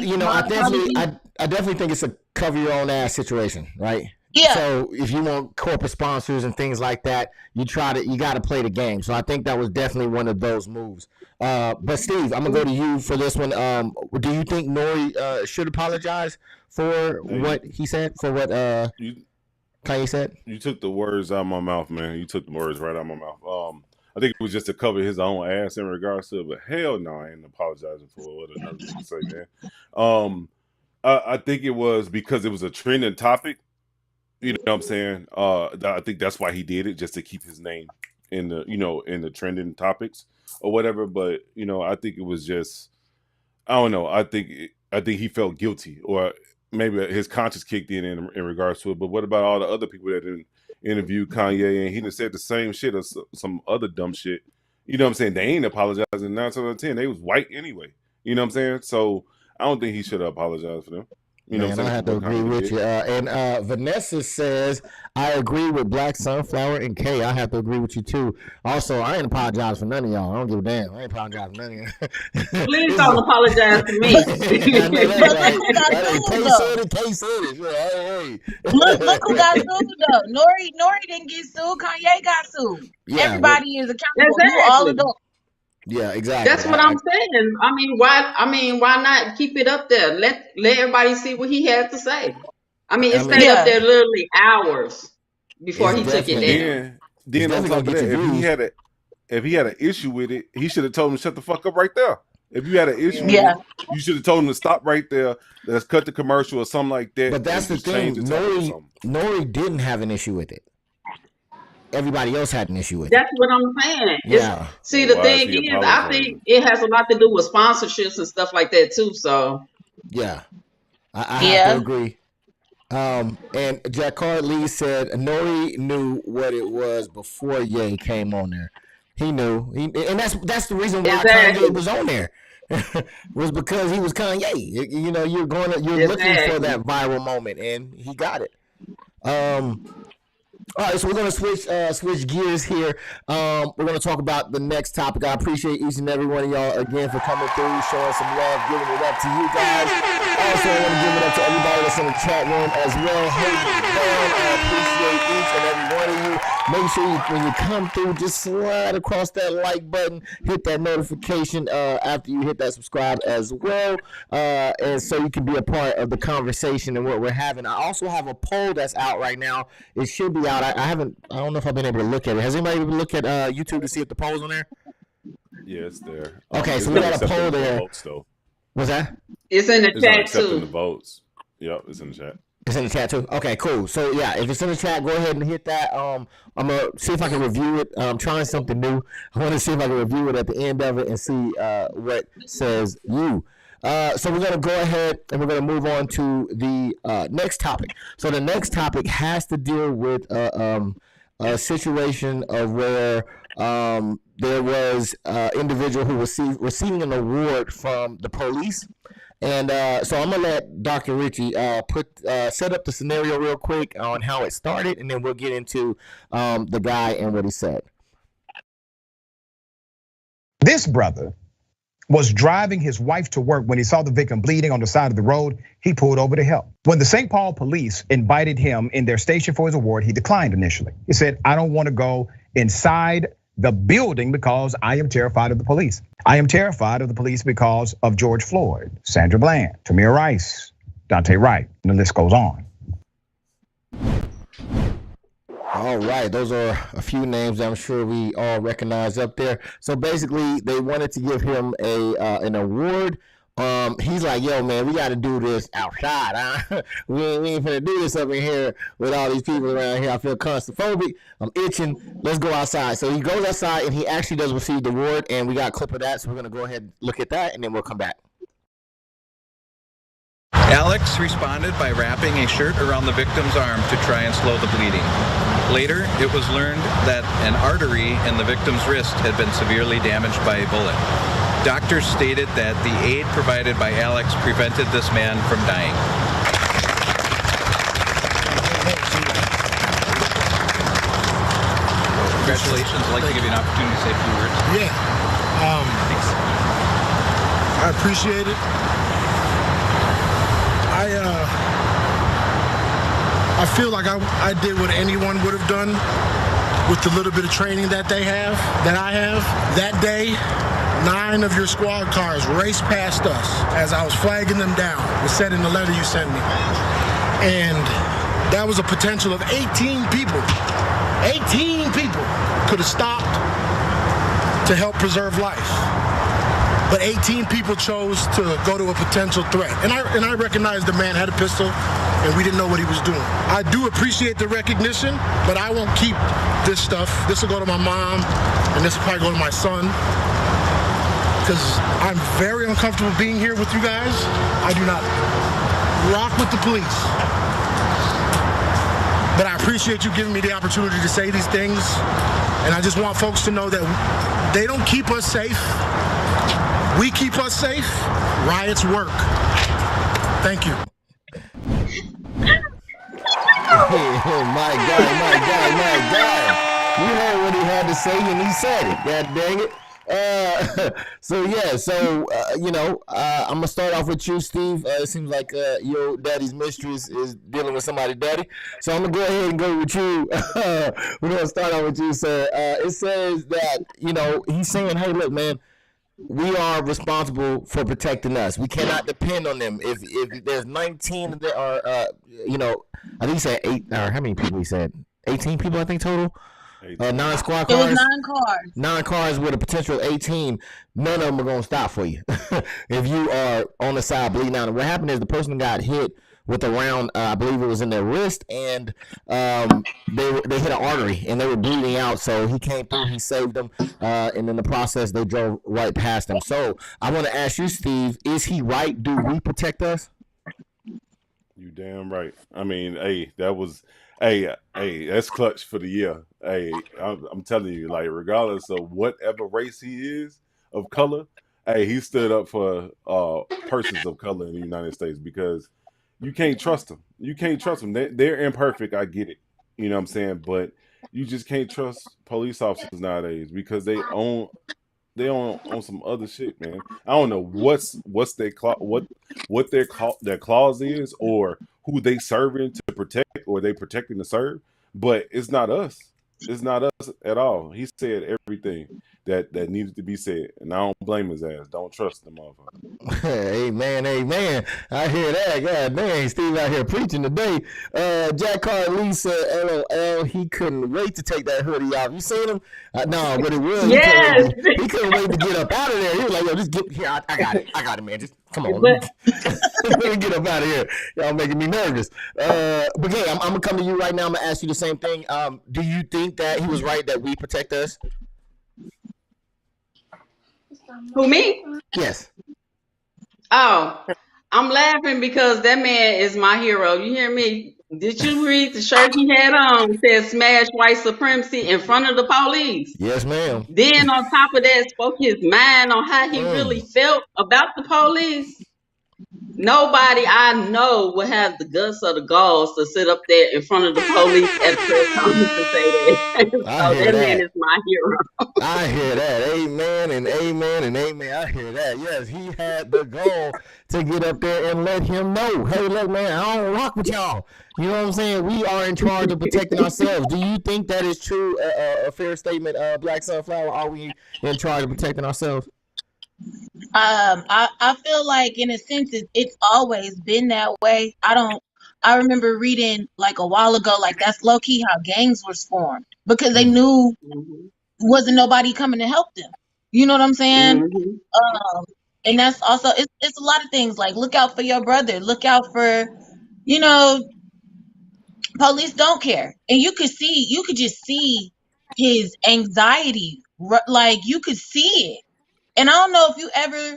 definitely think it's a cover your own ass situation, right? Yeah. So if you want corporate sponsors and things like that, you got to play the game. So I think that was definitely one of those moves. But Steve, I'm gonna go to you for this one. Do you think Nori should apologize for what he said? For what Kanye said? You took the words out of my mouth, man. You took the words right out of my mouth. I think it was just to cover his own ass in regards to it, but hell no, I ain't apologizing for what another thing to say, man. I think it was because it was a trending topic. You know what I'm saying? I think that's why he did it, just to keep his name in the trending topics or whatever. But I think it was just, I don't know. I think he felt guilty, or maybe his conscience kicked in regards to it. But what about all the other people that didn't interview Kanye and he done said the same shit or some other dumb shit? You know what I'm saying? They ain't apologizing 9 out of 10. They was white anyway. You know what I'm saying? So I don't think he should have apologized for them. You know, man, I have to agree with you. And Vanessa says, I agree with Black Sunflower and Kay. I have to agree with you too. Also, I ain't apologize for none of y'all. I don't give a damn. I ain't apologize for none of y'all. Please don't apologize to me. Kay said it. Hey. Look who got sued though. Nori didn't get sued. Kanye got sued. Yeah, everybody is accountable. Exactly. All adults. Yeah, exactly. That's what I'm saying. Why not keep it up there? Let everybody see what he had to say. It stayed up there literally hours before he took it down. Then on top of that, if he had an issue with it, he should have told him to shut the fuck up right there. If you had an issue with it, you should have told him to stop right there. Let's cut the commercial or something like that. But that's the thing. Nori didn't have an issue with it. Everybody else had an issue with it. That's what I'm saying. Yeah. See, the thing is, I think it has a lot to do with sponsorships and stuff like that too. So, yeah, I have to agree. And Jacquard Lee said Nori knew what it was before Ye came on there. He knew, and that's the reason why Kanye was on there. Was because he was Kanye. You're looking for that viral moment, and he got it. All right, so we're gonna switch gears here. We're gonna talk about the next topic. I appreciate each and every one of y'all again for coming through, showing some love, giving it up to you guys. Also, I want to give it up to everybody that's in the chat room as well. Holding it down. I appreciate each and every one of you. Make sure when you come through, just slide across that like button, hit that notification after you hit that subscribe as well, and so you can be a part of the conversation and what we're having. I also have a poll that's out right now. It should be out. I don't know if I've been able to look at it. Has anybody looked at YouTube to see if the poll's on there? Yeah, it's there. Okay, so we got a poll there. Votes, though. What's that? It's in the chat accepting too. the votes. Yep, it's in the chat. It's in the chat too. Okay, cool. So yeah, if it's in the chat, go ahead and hit that. I'm gonna see if I can review it. I'm trying something new. I want to see if I can review it at the end of it and see what says you. So we're gonna go ahead and we're gonna move on to the next topic. So the next topic has to deal with a situation of where there was an individual who was receiving an award from the police. And so I'm gonna let Dr. Richey set up the scenario real quick on how it started, and then we'll get into the guy and what he said. This brother was driving his wife to work when he saw the victim bleeding on the side of the road. He pulled over to help. When the St. Paul police invited him in their station for his award, he declined initially. He said, "I don't want to go inside the building because I am terrified of the police. I am terrified of the police because of George Floyd, Sandra Bland, Tamir Rice, Dante Wright, and the list goes on." All right, those are a few names I'm sure we all recognize up there. So basically, they wanted to give him an award. He's like, "Yo, man, we got to do this outside. Huh? we ain't finna do this up in here with all these people around here. I feel claustrophobic. I'm itching. Let's go outside." So he goes outside, and he actually does receive the award, and we got a clip of that. So we're gonna go ahead and look at that, and then we'll come back. Alex responded by wrapping a shirt around the victim's arm to try and slow the bleeding. Later, it was learned that an artery in the victim's wrist had been severely damaged by a bullet. Doctors stated that the aid provided by Alex prevented this man from dying. Congratulations. I'd like to give you an opportunity to say a few words. Yeah. Thanks. I appreciate it. I feel like I did what anyone would have done with the little bit of training that I have. That day, 9 of your squad cars raced past us as I was flagging them down. It said in the letter you sent me. And that was a potential of 18 people. 18 people could have stopped to help preserve life. But 18 people chose to go to a potential threat. And I recognized the man had a pistol and we didn't know what he was doing. I do appreciate the recognition, but I won't keep this stuff. This will go to my mom and this will probably go to my son. Because I'm very uncomfortable being here with you guys. I do not rock with the police. But I appreciate you giving me the opportunity to say these things. And I just want folks to know that they don't keep us safe. We keep us safe. Riots work. Thank you. My God. You heard what he had to say and he said it. God dang it. I'm gonna start off with you, Steve. It seems like your daddy's mistress is dealing with somebody's daddy, so I'm gonna go ahead and go with you. We're gonna start off with you. So it says that he's saying, "Hey, look, man, we are responsible for protecting us. We cannot depend on them. If there's 19 that are, I think he said 8 or how many people he said? 18 people, I think total." 9 squad cars. It was 9 cars. 9 cars with a potential 18. None of them are going to stop for you if you are on the side bleeding out. And what happened is the person got hit with a round, I believe it was in their wrist, and they hit an artery and they were bleeding out. So he came through, he saved them, and in the process they drove right past them. So I want to ask you, Steve, is he right? Do we protect us? You damn right. I mean, that's clutch for the year. Hey, I'm telling you, like, regardless of whatever race he is of color, he stood up for persons of color in the United States because you can't trust them. They're imperfect. I get it. You know what I'm saying? But you just can't trust police officers nowadays because they own on some other shit, man. I don't know what's their what their clause is, or who they serving to protect, or they protecting to serve. But it's not us. It's not us at all. He said everything that needed to be said, and I don't blame his ass. Don't trust the motherfucker. Amen, amen. I hear that. God dang, Steve out here preaching today. Jack Carr Lisa, LOL, he couldn't wait to take that hoodie off. You seen him? No, but it was. Yes. He couldn't wait to get up out of there. He was like, yo, just get here. I got it, man. Just come on. Let me get up out of here. Y'all making me nervous. But yeah, I'm going to come to you right now. I'm going to ask you the same thing. Do you think that he was right that we protect us? Who, me? Yes. Oh, I'm laughing because that man is my hero. You hear me? Did you read the shirt he had on? It said "Smash White Supremacy" in front of the police. Yes, ma'am. Then on top of that, spoke his mind on how he really felt about the police. Nobody I know would have the guts or the galls to sit up there in front of the police at a press conference and say that. So that man is my hero. I hear that. Amen and amen and amen. I hear that. Yes, he had the goal to get up there and let him know, hey, look, man, I don't rock with y'all. You know what I'm saying? We are in charge of protecting ourselves. Do you think that is true? A fair statement, Black Sunflower? Are we in charge of protecting ourselves? I feel like in a sense it's always been that way. I remember reading like a while ago, like that's low key how gangs was formed because they knew wasn't nobody coming to help them. You know what I'm saying? And that's also it's a lot of things like look out for your brother, look out for, you know, police don't care, and you could just see his anxiety, like you could see it. And I don't know if you ever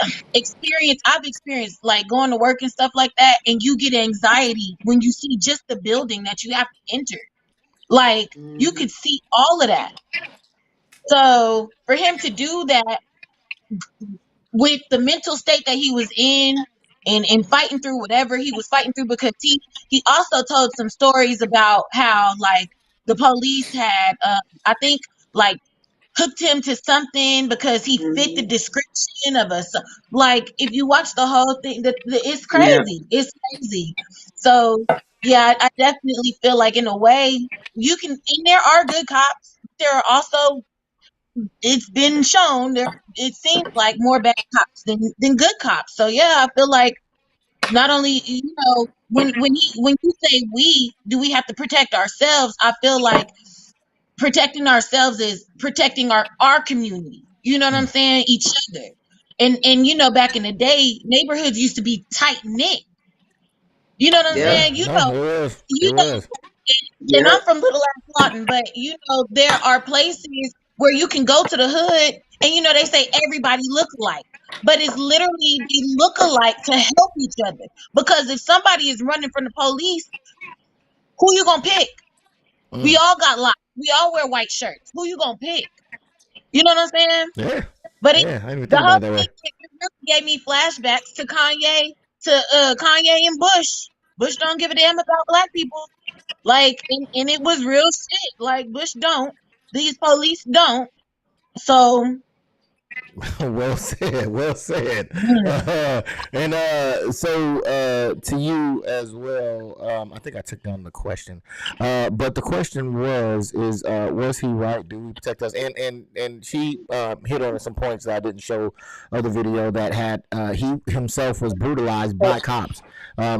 I've experienced like going to work and stuff like that, and you get anxiety when you see just the building that you have to enter. Like you could see all of that. So for him to do that with the mental state that he was in and fighting through whatever he was fighting through, because he also told some stories about how like the police had I think like hooked him to something because he fit the description of us. Like if you watch the whole thing, it's crazy. Yeah. It's crazy. So yeah, I definitely feel like in a way you can, and there are good cops. There are also, it's been shown there, it seems like more bad cops than good cops. So yeah, I feel like not only, you know, when you say we have to protect ourselves, I feel like protecting ourselves is protecting our community. You know what I'm saying? Each other. And you know, back in the day, neighborhoods used to be tight knit. You know what I'm saying? You know, and I'm from Little Ass Lawton, but you know, there are places where you can go to the hood and you know they say everybody look alike. But it's literally they look alike to help each other. Because if somebody is running from the police, who you gonna pick? We all got locked. We all wear white shirts. Who you gonna pick? You know what I'm saying? Yeah. But the whole thing really gave me flashbacks to Kanye and Bush. Bush don't give a damn about black people. Like, and it was real shit. Like Bush don't. These police don't. So. Well said. Well said. To you as well. I think I took down the question, but the question was he right? Do we protect us? And she hit on some points that I didn't show of the video that had he himself was brutalized by cops.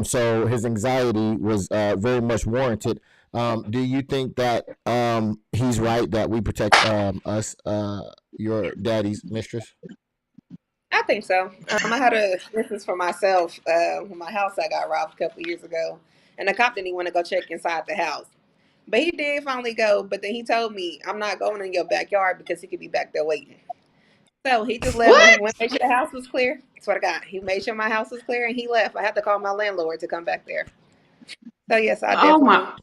So his anxiety was very much warranted. Do you think that he's right that we protect us? Your daddy's mistress? I think so. I had a instance for myself when my house I got robbed a couple years ago, and the cop didn't even want to go check inside the house, but he did finally go. But then he told me, "I'm not going in your backyard because he could be back there waiting." So he just left. He went, made sure the house was clear. That's what I got. He made sure my house was clear, and he left. I had to call my landlord to come back there. So yes, I definitely. Wow.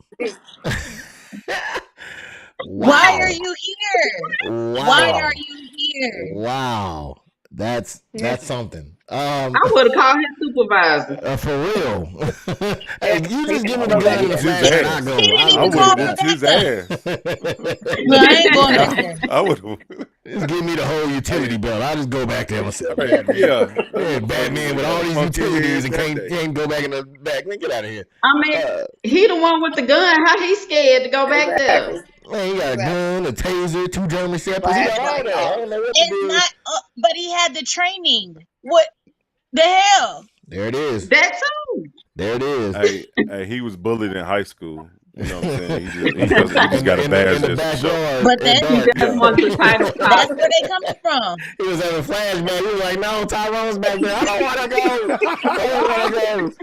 Why are you here? Wow. Why are you here? Wow. That's something. I would have called his supervisor. For real. Hey, you They just give me can the go back gun and the there. flash and I go. He didn't I even would call have me whooped back his up. ass. Well, I ain't going back there. I would have. Just give me the whole utility belt. I'll just go back there myself. Yeah. Batman with all these Fuck your utilities head and that day. can't go back in the back. Man, get out of here. I mean, he the one with the gun. How he scared to go back there? Exactly. Man, he got a gun, a taser, 2 German Shepherds. He got all that. I don't know what to It's do. not, but he had the training. What the hell? There it is. That too. There it is. Hey, he was bullied in high school. You know what I'm saying? He just got a badge in the just to show. backyard. But then He just wants the title. that's where they coming from. He was having a flashback. He was like, no, Tyrone's back there. I don't want to go. I don't want to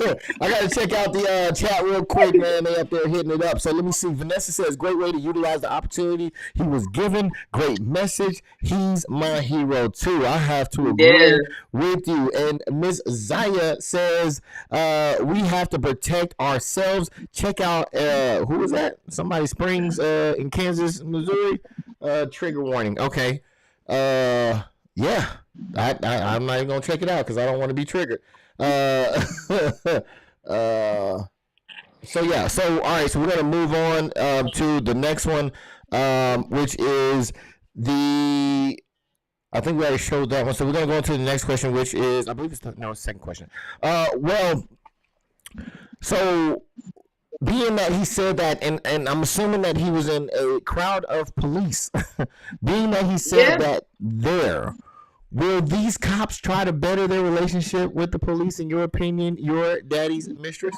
go. I got to check out the chat real quick, man. They up there hitting it up. So let me see. Vanessa says, great way to utilize the opportunity he was given. Great message. He's my hero, too. I have to agree with you. And Miss Zaya says, we have to protect ourselves. Check out, who was that? Somebody Springs in Kansas, Missouri. Trigger warning. Okay. Yeah. I'm not even gonna check it out because I don't want to be triggered. So yeah. So all right. So we're gonna move on to the next one, which is the. I think we already showed that one. So we're gonna go into the next question, which is I believe it's the second question. Well. So. Being that he said that, and I'm assuming that he was in a crowd of police, being that he said that there, will these cops try to better their relationship with the police, in your opinion, your daddy's mistress?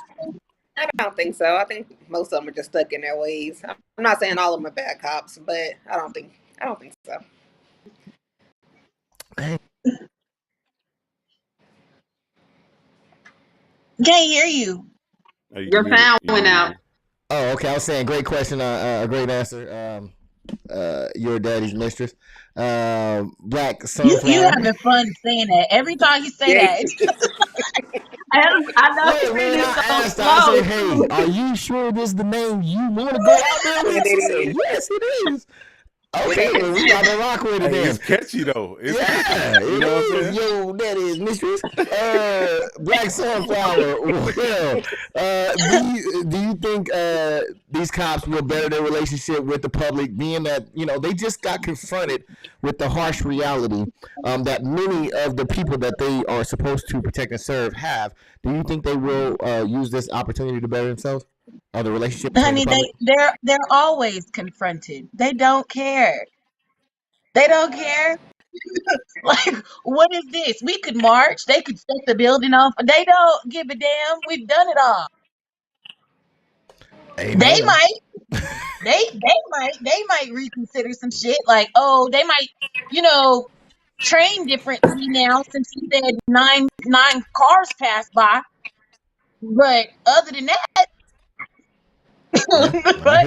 I don't think so. I think most of them are just stuck in their ways. I'm not saying all of them are bad cops, but I don't think so. Can't hear you. Your sound went out. Oh, okay. I was saying, great question, a great answer. Your daddy's mistress, Black Sunflower. You having fun saying that every time you say that. I know. Hey, man, I asked. I said, "Hey, are you sure this is the name you want to go out there with?" She said, "Yes, it is." Okay, well, we got to rock with it then. It's catchy though. It's catchy. You know what I'm saying? Yo, that is mistress. Black Sunflower. Well, do you think these cops will better their relationship with the public, being that they just got confronted with the harsh reality that many of the people that they are supposed to protect and serve have? Do you think they will use this opportunity to better themselves? Or the relationship? Honey, they're always confronted. They don't care. They don't care. Like, what is this? We could march. They could set the building off. They don't give a damn. We've done it all. Amen. They might. They might reconsider some shit. Like, oh, they might, train differently now since he said nine cars passed by. But other than that. I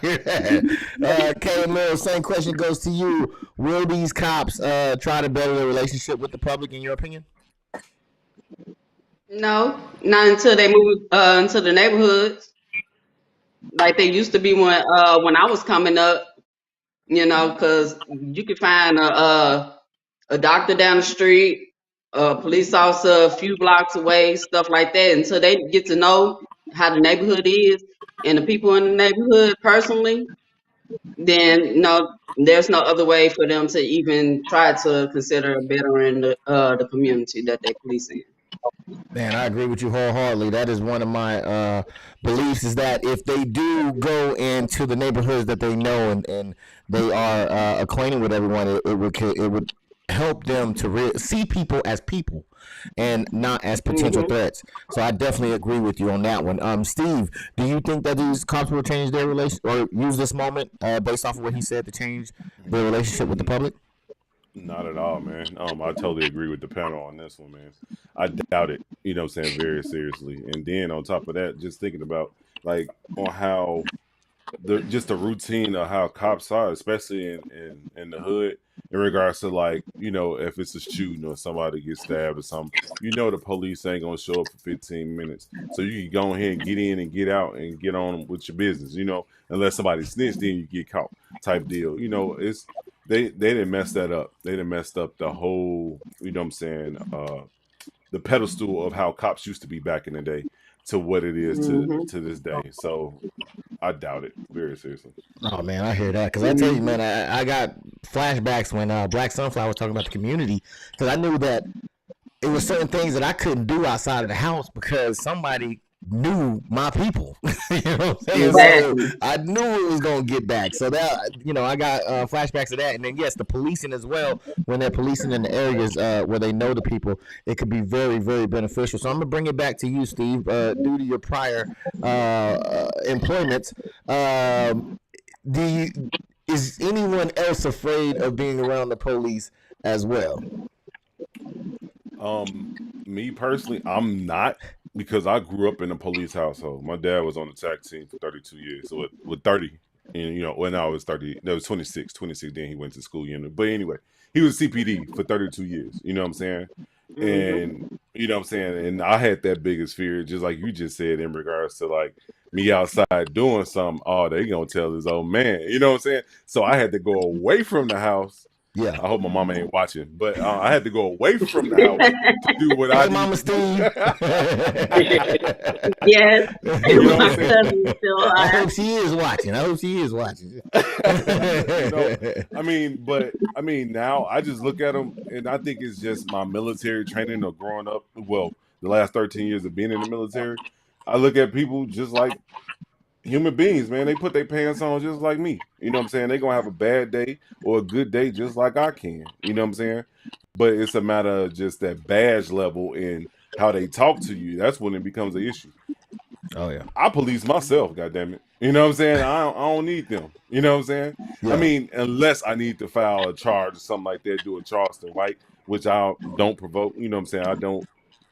hear that. KML, same question goes to you. Will these cops try to better their relationship with the public, in your opinion? No, not until they move into the neighborhoods, like they used to be when I was coming up. Because you could find a doctor down the street, a police officer a few blocks away, stuff like that. Until they get to know how the neighborhood is and the people in the neighborhood personally, then there's no other way for them to even try to consider bettering the community that they police in. Man, I agree with you wholeheartedly. That is one of my beliefs, is that if they do go into the neighborhoods that they know and they are acquainted with everyone, it would help them to see people as people and not as potential threats. So I definitely agree with you on that one. Steve, do you think that these cops will change their relation or use this moment based off of what he said to change their relationship with the public? Not at all, man. I totally agree with the panel on this one, man. I doubt it, very seriously. And then on top of that, just thinking about on how the routine of how cops are, especially in the hood, in regards to if it's a shooting or somebody gets stabbed or something, the police ain't gonna show up for 15 minutes. So you can go ahead and get in and get out and get on with your business, unless somebody snitched, then you get caught type deal. they didn't mess that up. They didn't messed up the whole, you know what I'm saying, the pedestal of how cops used to be back in the day to what it is to this day. So I doubt it, very seriously. Oh man, I hear that, because I tell you, man, I got flashbacks when Black Sunflower was talking about the community, because I knew that it was certain things that I couldn't do outside of the house because somebody knew my people. You know what I'm saying? Exactly. So I knew it was gonna get back. So that, you know, I got flashbacks of that, and then yes, the policing as well. When they're policing in the areas where they know the people, it could be very, very beneficial. So I'm gonna bring it back to you, Steve. Due to your prior employments, is anyone else afraid of being around the police as well? Me personally, I'm not, because I grew up in a police household. My dad was on the TAC team for 32 years. So with 30, and you know, when I was 30, that was 26, then he went to school unit. But anyway, he was CPD for 32 years. You know what I'm saying? And you know what I'm saying? And I had that biggest fear, just like you just said, in regards to like me outside doing something. Oh, they gonna tell this old man. You know what I'm saying? So I had to go away from the house. Yeah. I hope my mama ain't watching, but I had to go away from the house to do what I Mama need. Steve. Yes. You know what I'm saying? Cousin's still I alive. hope she is watching. You know, I mean, now I just look at them, and I think it's just my military training or growing up. Well, the last 13 years of being in the military, I look at people just like human beings, man. They put their pants on just like me. You know what I'm saying? They're going to have a bad day or a good day just like I can. You know what I'm saying? But it's a matter of just that badge level and how they talk to you. That's when it becomes an issue. Oh, yeah. I police myself, goddammit. You know what I'm saying? I don't need them. You know what I'm saying? Yeah. I mean, unless I need to file a charge or something like that, do a Charleston, right? Which I don't provoke. You know what I'm saying? I don't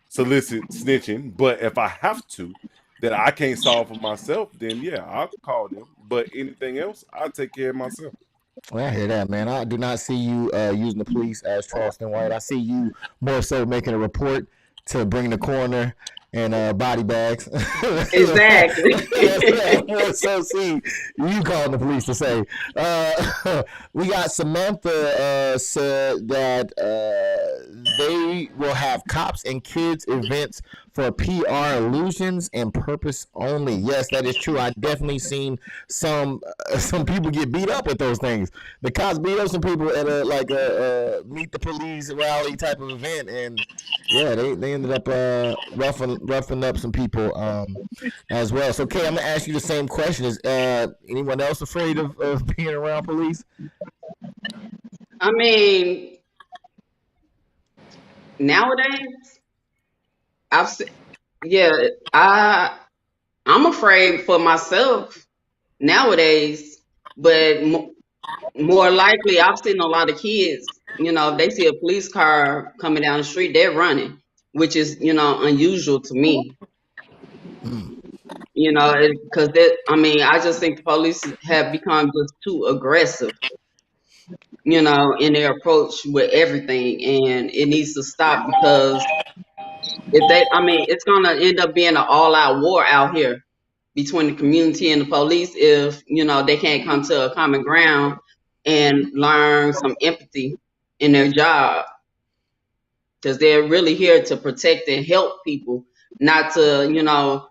solicit snitching. But if I have to, that I can't solve for myself, then yeah, I'll call them. But anything else, I'll take care of myself. Well, I hear that, man. I do not see you using the police as Charleston White. I see you more so making a report to bring the coroner and body bags. Exactly. So see, you calling the police to say. We got Samantha said that they will have cops and kids events for PR illusions and purpose only. Yes, that is true. I definitely seen some people get beat up at those things. The cops beat up some people at a meet the police rally type of event, and yeah, they ended up roughing up some people as well. So, Kay, I'm gonna ask you the same question: is anyone else afraid of being around police? I mean, nowadays, I'm afraid for myself nowadays, but more likely, I've seen a lot of kids. You know, if they see a police car coming down the street, they're running, which is, you know, unusual to me. You know, because I just think the police have become just too aggressive, you know, in their approach with everything, and it needs to stop, because it's gonna end up being an all-out war out here between the community and the police if, you know, they can't come to a common ground and learn some empathy in their job, because they're really here to protect and help people, not to, you know,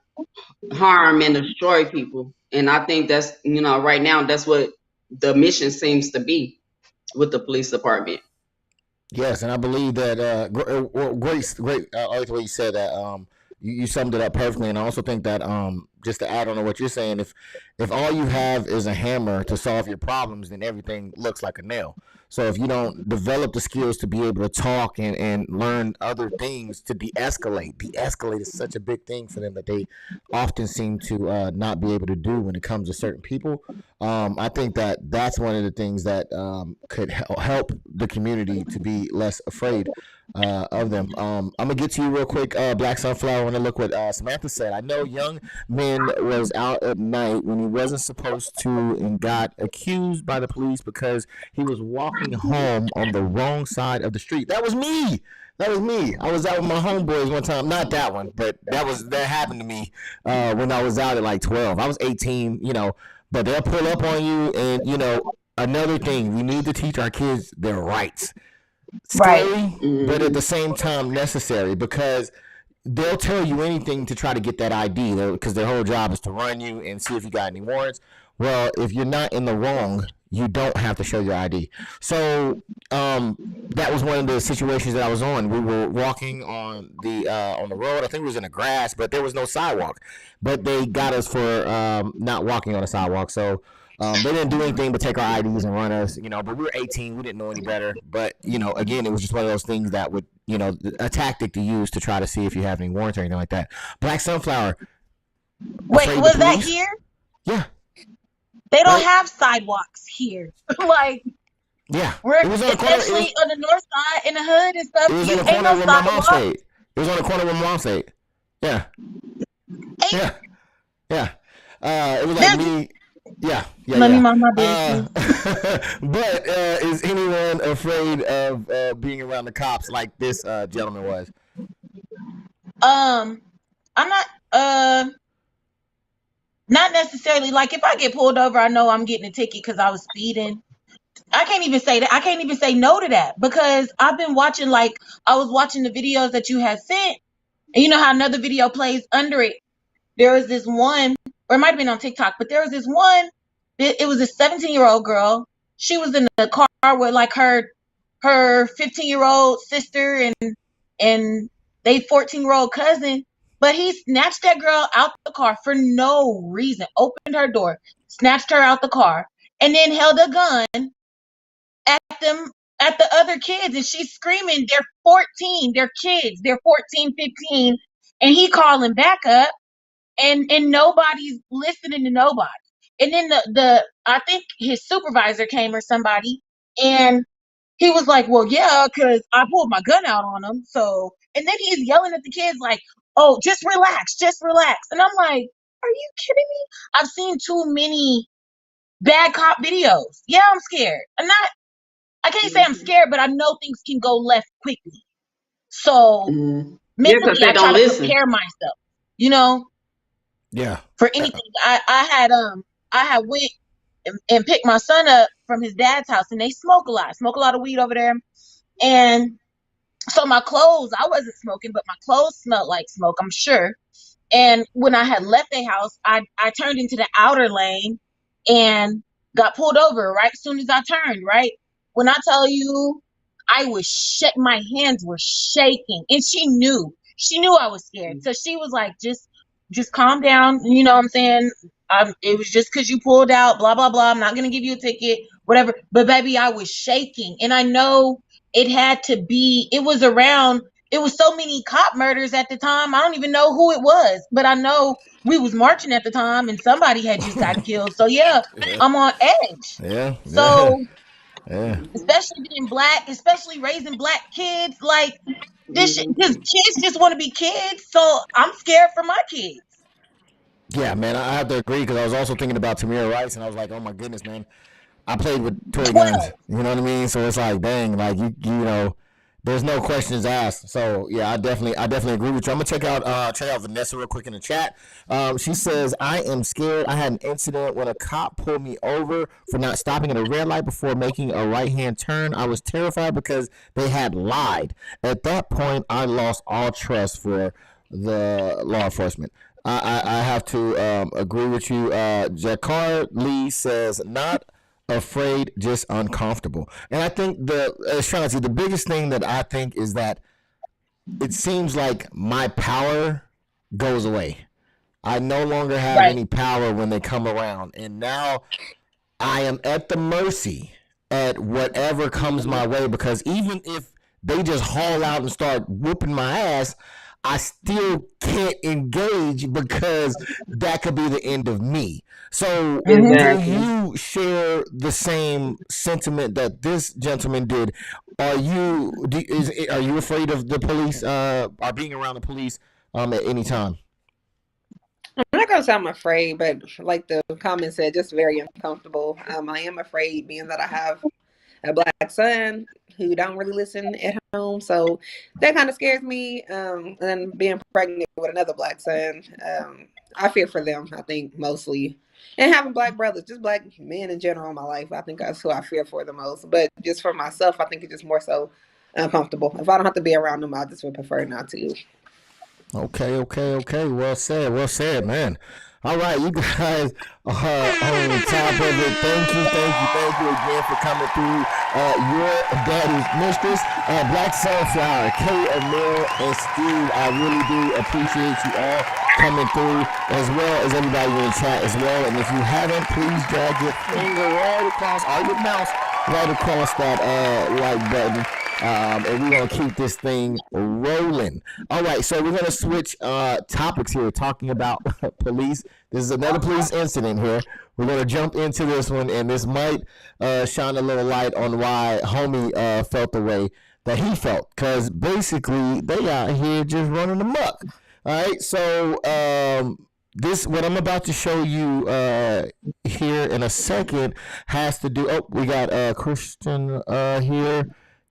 harm and destroy people. And I think that's, you know, right now, that's what the mission seems to be with the police department. Yes, and I believe that great. I like the way you said that. You summed it up perfectly, and I also think that just to add on to what you're saying, if all you have is a hammer to solve your problems, then everything looks like a nail. So if you don't develop the skills to be able to talk and learn other things to de-escalate is such a big thing for them that they often seem to not be able to do when it comes to certain people. I think that that's one of the things that could help the community to be less afraid of them. I'm gonna get to you real quick, Black Sunflower. I want to look what Samantha said. I know young men was out at night when he wasn't supposed to and got accused by the police because he was walking home on the wrong side of the street. That was me. I was out with my homeboys one time. Not that one, but that happened to me when I was out at like 12. I was 18, you know, but they'll pull up on you and, you know, another thing, we need to teach our kids their rights. Right. Scary, but at the same time necessary, because they'll tell you anything to try to get that ID, because their whole job is to run you and see if you got any warrants. Well, if you're not in the wrong, you don't have to show your ID. So that was one of the situations that I was on. We were walking on the road. I think it was in the grass, but there was no sidewalk. But they got us for not walking on the sidewalk. So they didn't do anything but take our IDs and run us, but we were 18. We didn't know any better. But, again, it was just one of those things that would, a tactic to use to try to see if you have any warrants or anything like that. Black Sunflower. Wait, was that here? Yeah. They don't have sidewalks here. Like, yeah, we're especially on the north side in the hood and stuff. It was on the corner where my mom stayed. It was on the corner where my mom stayed. Yeah. Yeah. It was like me. Yeah. Let me mind my business. But is anyone afraid of being around the cops like this gentleman was? I'm not necessarily. Like, if I get pulled over, I know I'm getting a ticket because I was speeding. I can't even say that. I can't even say no to that, because I've been watching, I was watching the videos that you had sent, and you know how another video plays under it. There was this one, or it might have been on TikTok, but there was this one. It was a 17-year-old girl. She was in the car with her 15-year-old sister and they 14-year-old cousin. But he snatched that girl out the car for no reason, opened her door, snatched her out the car, and then held a gun at the other kids. And she's screaming, they're 14, they're kids, they're 14, 15. And he calling back up, and nobody's listening to nobody. And then I think his supervisor came or somebody, and he was like, well, yeah, because I pulled my gun out on him. So, and then he's yelling at the kids like, oh, just relax. And I'm like, are you kidding me? I've seen too many bad cop videos. Yeah, I'm scared. I can't say I'm scared, but I know things can go left quickly. So mentally, I try to prepare myself, Yeah. for anything. I had went and picked my son up from his dad's house, and they smoke a lot of weed over there. And so my clothes, I wasn't smoking, but my clothes smelled like smoke, I'm sure. And when I had left the house, I turned into the outer lane and got pulled over right as soon as I turned, right? When I tell you, my hands were shaking, and she knew I was scared. So she was like, just calm down. You know what I'm saying? It was just because you pulled out, blah, blah, blah. I'm not going to give you a ticket, whatever. But baby, I was shaking. And I know it was so many cop murders at the time. I don't even know who it was, but I know we was marching at the time and somebody had just got killed. So yeah. I'm on edge. Yeah. So yeah. Especially being black, especially raising black kids, like this shit, because kids just want to be kids. So I'm scared for my kids. Yeah, man, I have to agree, because I was also thinking about Tamir Rice, and I was like, oh my goodness, man, I played with toy guns. You know what I mean? So it's like, dang, like you there's no questions asked. So yeah, I definitely agree with you. I'm gonna check out Vanessa real quick in the chat. She says, I am scared. I had an incident when a cop pulled me over for not stopping at a red light before making a right-hand turn. I was terrified because they had lied. At that point, I lost all trust for the law enforcement. I have to agree with you. Jakar Lee says, not afraid, just uncomfortable. And I think the biggest thing that I think is that it seems like my power goes away. I no longer have any power when they come around. And now I am at the mercy at whatever comes my way, because even if they just haul out and start whooping my ass, I still can't engage, because that could be the end of me. So do you share the same sentiment that this gentleman did? Are you afraid of the police, or being around the police at any time? I'm not gonna say I'm afraid, but like the comment said, just very uncomfortable. I am afraid, being that I have a black son. who don't really listen at home. So that kind of scares me. And then being pregnant with another black son, I fear for them, I think, mostly. And having black brothers, just black men in general in my life, I think that's who I fear for the most. But just for myself, I think it's just more so uncomfortable. If I don't have to be around them, I just would prefer not to. Okay. Well said, man. All right, you guys are on top of it. Thank you again for coming through. Your daddy's mistress, Black Sunflower, AMIL, and Steve. I really do appreciate you all coming through, as well as everybody in the chat as well. And if you haven't, please drag your finger right across, or your mouse right across that like button. And we're going to keep this thing rolling. All right, so we're going to switch topics here, talking about police. This is another police incident here. We're going to jump into this one, and this might shine a little light on why homie felt the way that he felt. Because basically, they out here just running amok. All right, so this, what I'm about to show you here in a second, has to do. Oh, we got Christian here.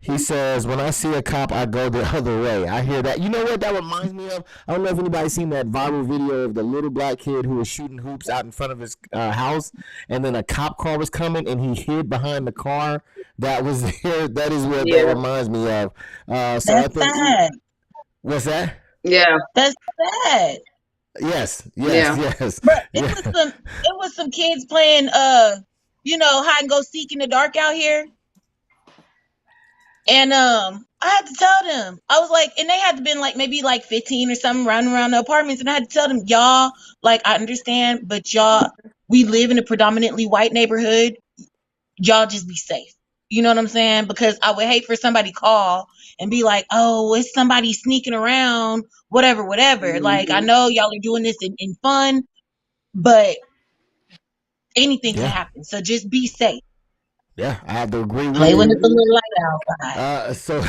He says, when I see a cop, I go the other way. I hear that. You know what that reminds me of? I don't know if anybody's seen that viral video of the little black kid who was shooting hoops out in front of his house, and then a cop car was coming, and he hid behind the car that was there. That is what that reminds me of. So that's sad. What's that? Yeah. That's sad. Yes. But it was some kids playing hide and go seek in the dark out here. And I had to tell them, I was like, and they had to been like maybe like 15 or something running around the apartments, and I had to tell them, y'all, like, I understand, but y'all, we live in a predominantly white neighborhood. Y'all just be safe. You know what I'm saying? Because I would hate for somebody to call and be like, oh, it's somebody sneaking around, whatever. Mm-hmm. Like, I know y'all are doing this in fun, but anything can happen. So just be safe. Yeah, I have to agree with you. Play when it's a little light outside. So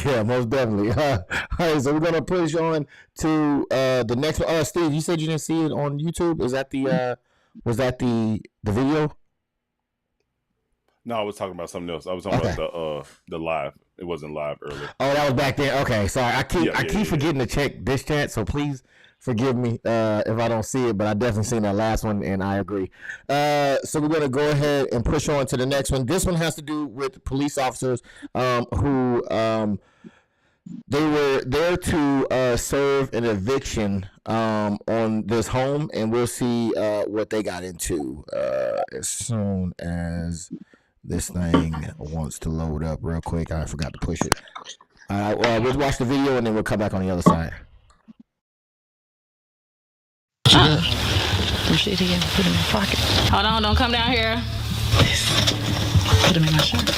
yeah, most definitely. All right, so we're gonna push on to the next one. Steve, you said you didn't see it on YouTube. Is that the was that the video? No, I was talking about something else. I was talking about the live. It wasn't live earlier. Oh, that was back there. Okay, sorry. I keep forgetting to check this chat, so please forgive me if I don't see it, but I definitely seen that last one, and I agree. So we're going to go ahead and push on to the next one. This one has to do with police officers who they were there to serve an eviction on this home, and we'll see what they got into as soon as this thing wants to load up real quick. I forgot to push it. All right, we'll watch the video, and then we'll come back on the other side. Shit here, put him in my pocket. Hold on, don't come down here. Put him in my shirt.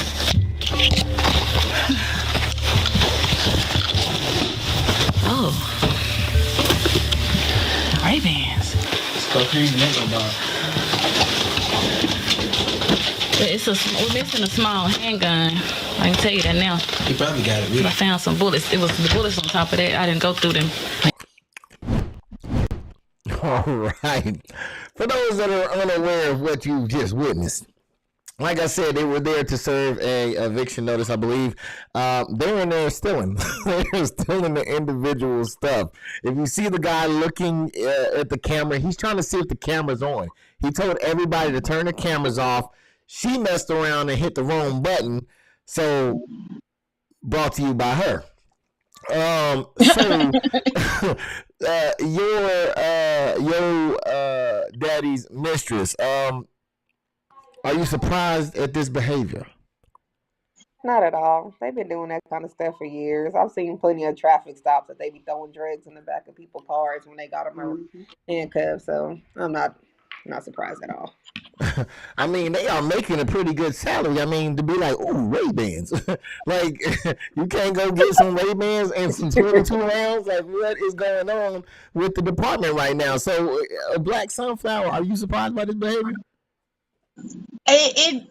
Oh. Ray-Bans. It's cocaine in that bar. We're missing a small handgun. I can tell you that now. You probably got it. Really. I found some bullets. It was the bullets on top of that. I didn't go through them. All right. For those that are unaware of what you just witnessed, like I said, they were there to serve a eviction notice, I believe. They were in there stealing. They were stealing the individual stuff. If you see the guy looking at the camera, he's trying to see if the camera's on. He told everybody to turn the cameras off. She messed around and hit the wrong button. So, brought to you by her. Your daddy's mistress. Are you surprised at this behavior? Not at all. They've been doing that kind of stuff for years. I've seen plenty of traffic stops that they be throwing drugs in the back of people's cars when they got them handcuffed. So I'm not surprised at all. I mean, they are making a pretty good salary. I mean, to be like, ooh, Ray-Bans. Like, you can't go get some Ray-Bans and some 22 rounds? Like, what is going on with the department right now? So, Black Sunflower, are you surprised by this behavior? It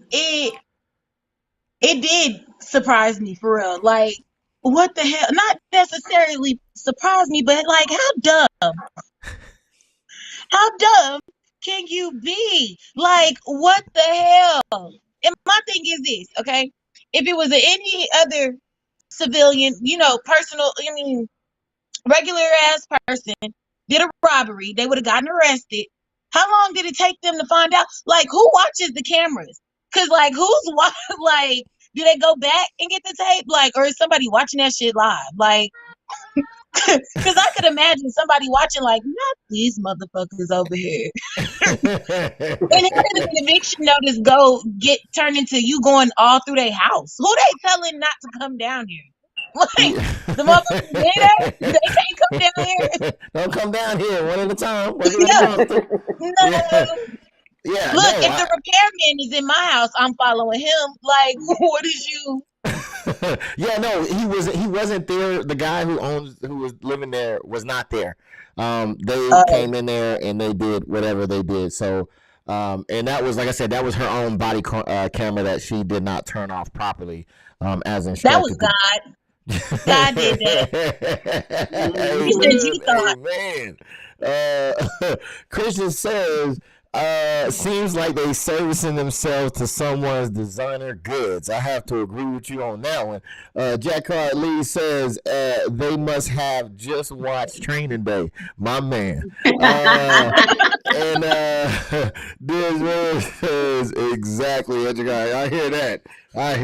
did surprise me, for real. Like, what the hell? Not necessarily surprise me, but like, how dumb? How dumb can you be? Like, what the hell? And my thing is this, okay? if it was any other civilian, regular ass person did a robbery, they would have gotten arrested. How long did it take them to find out? Like, who watches the cameras? Cause like, like, do they go back and get the tape? Like, or is somebody watching that shit live? Like, cause I could imagine somebody watching, like, not these motherfuckers over here. And how did an eviction notice get turned into you going all through their house? Who they telling not to come down here? Like, the motherfuckers there, they can't come down here. Don't come down here one at a time. No. Yeah. Look, if the repairman is in my house, I'm following him. Like, what is you? Yeah, no, he wasn't there. The guy who was living there was not there. They came in there and they did whatever they did. So, and that was, like I said, that was her own body camera that she did not turn off properly, as instructed. That was God. God did that. He said you thought. Amen. Christian says, seems like they servicing themselves to someone's designer goods. I have to agree with you on that one. Jack Hart Lee says, they must have just watched Training Day. My man. And this man says, exactly, I hear that. All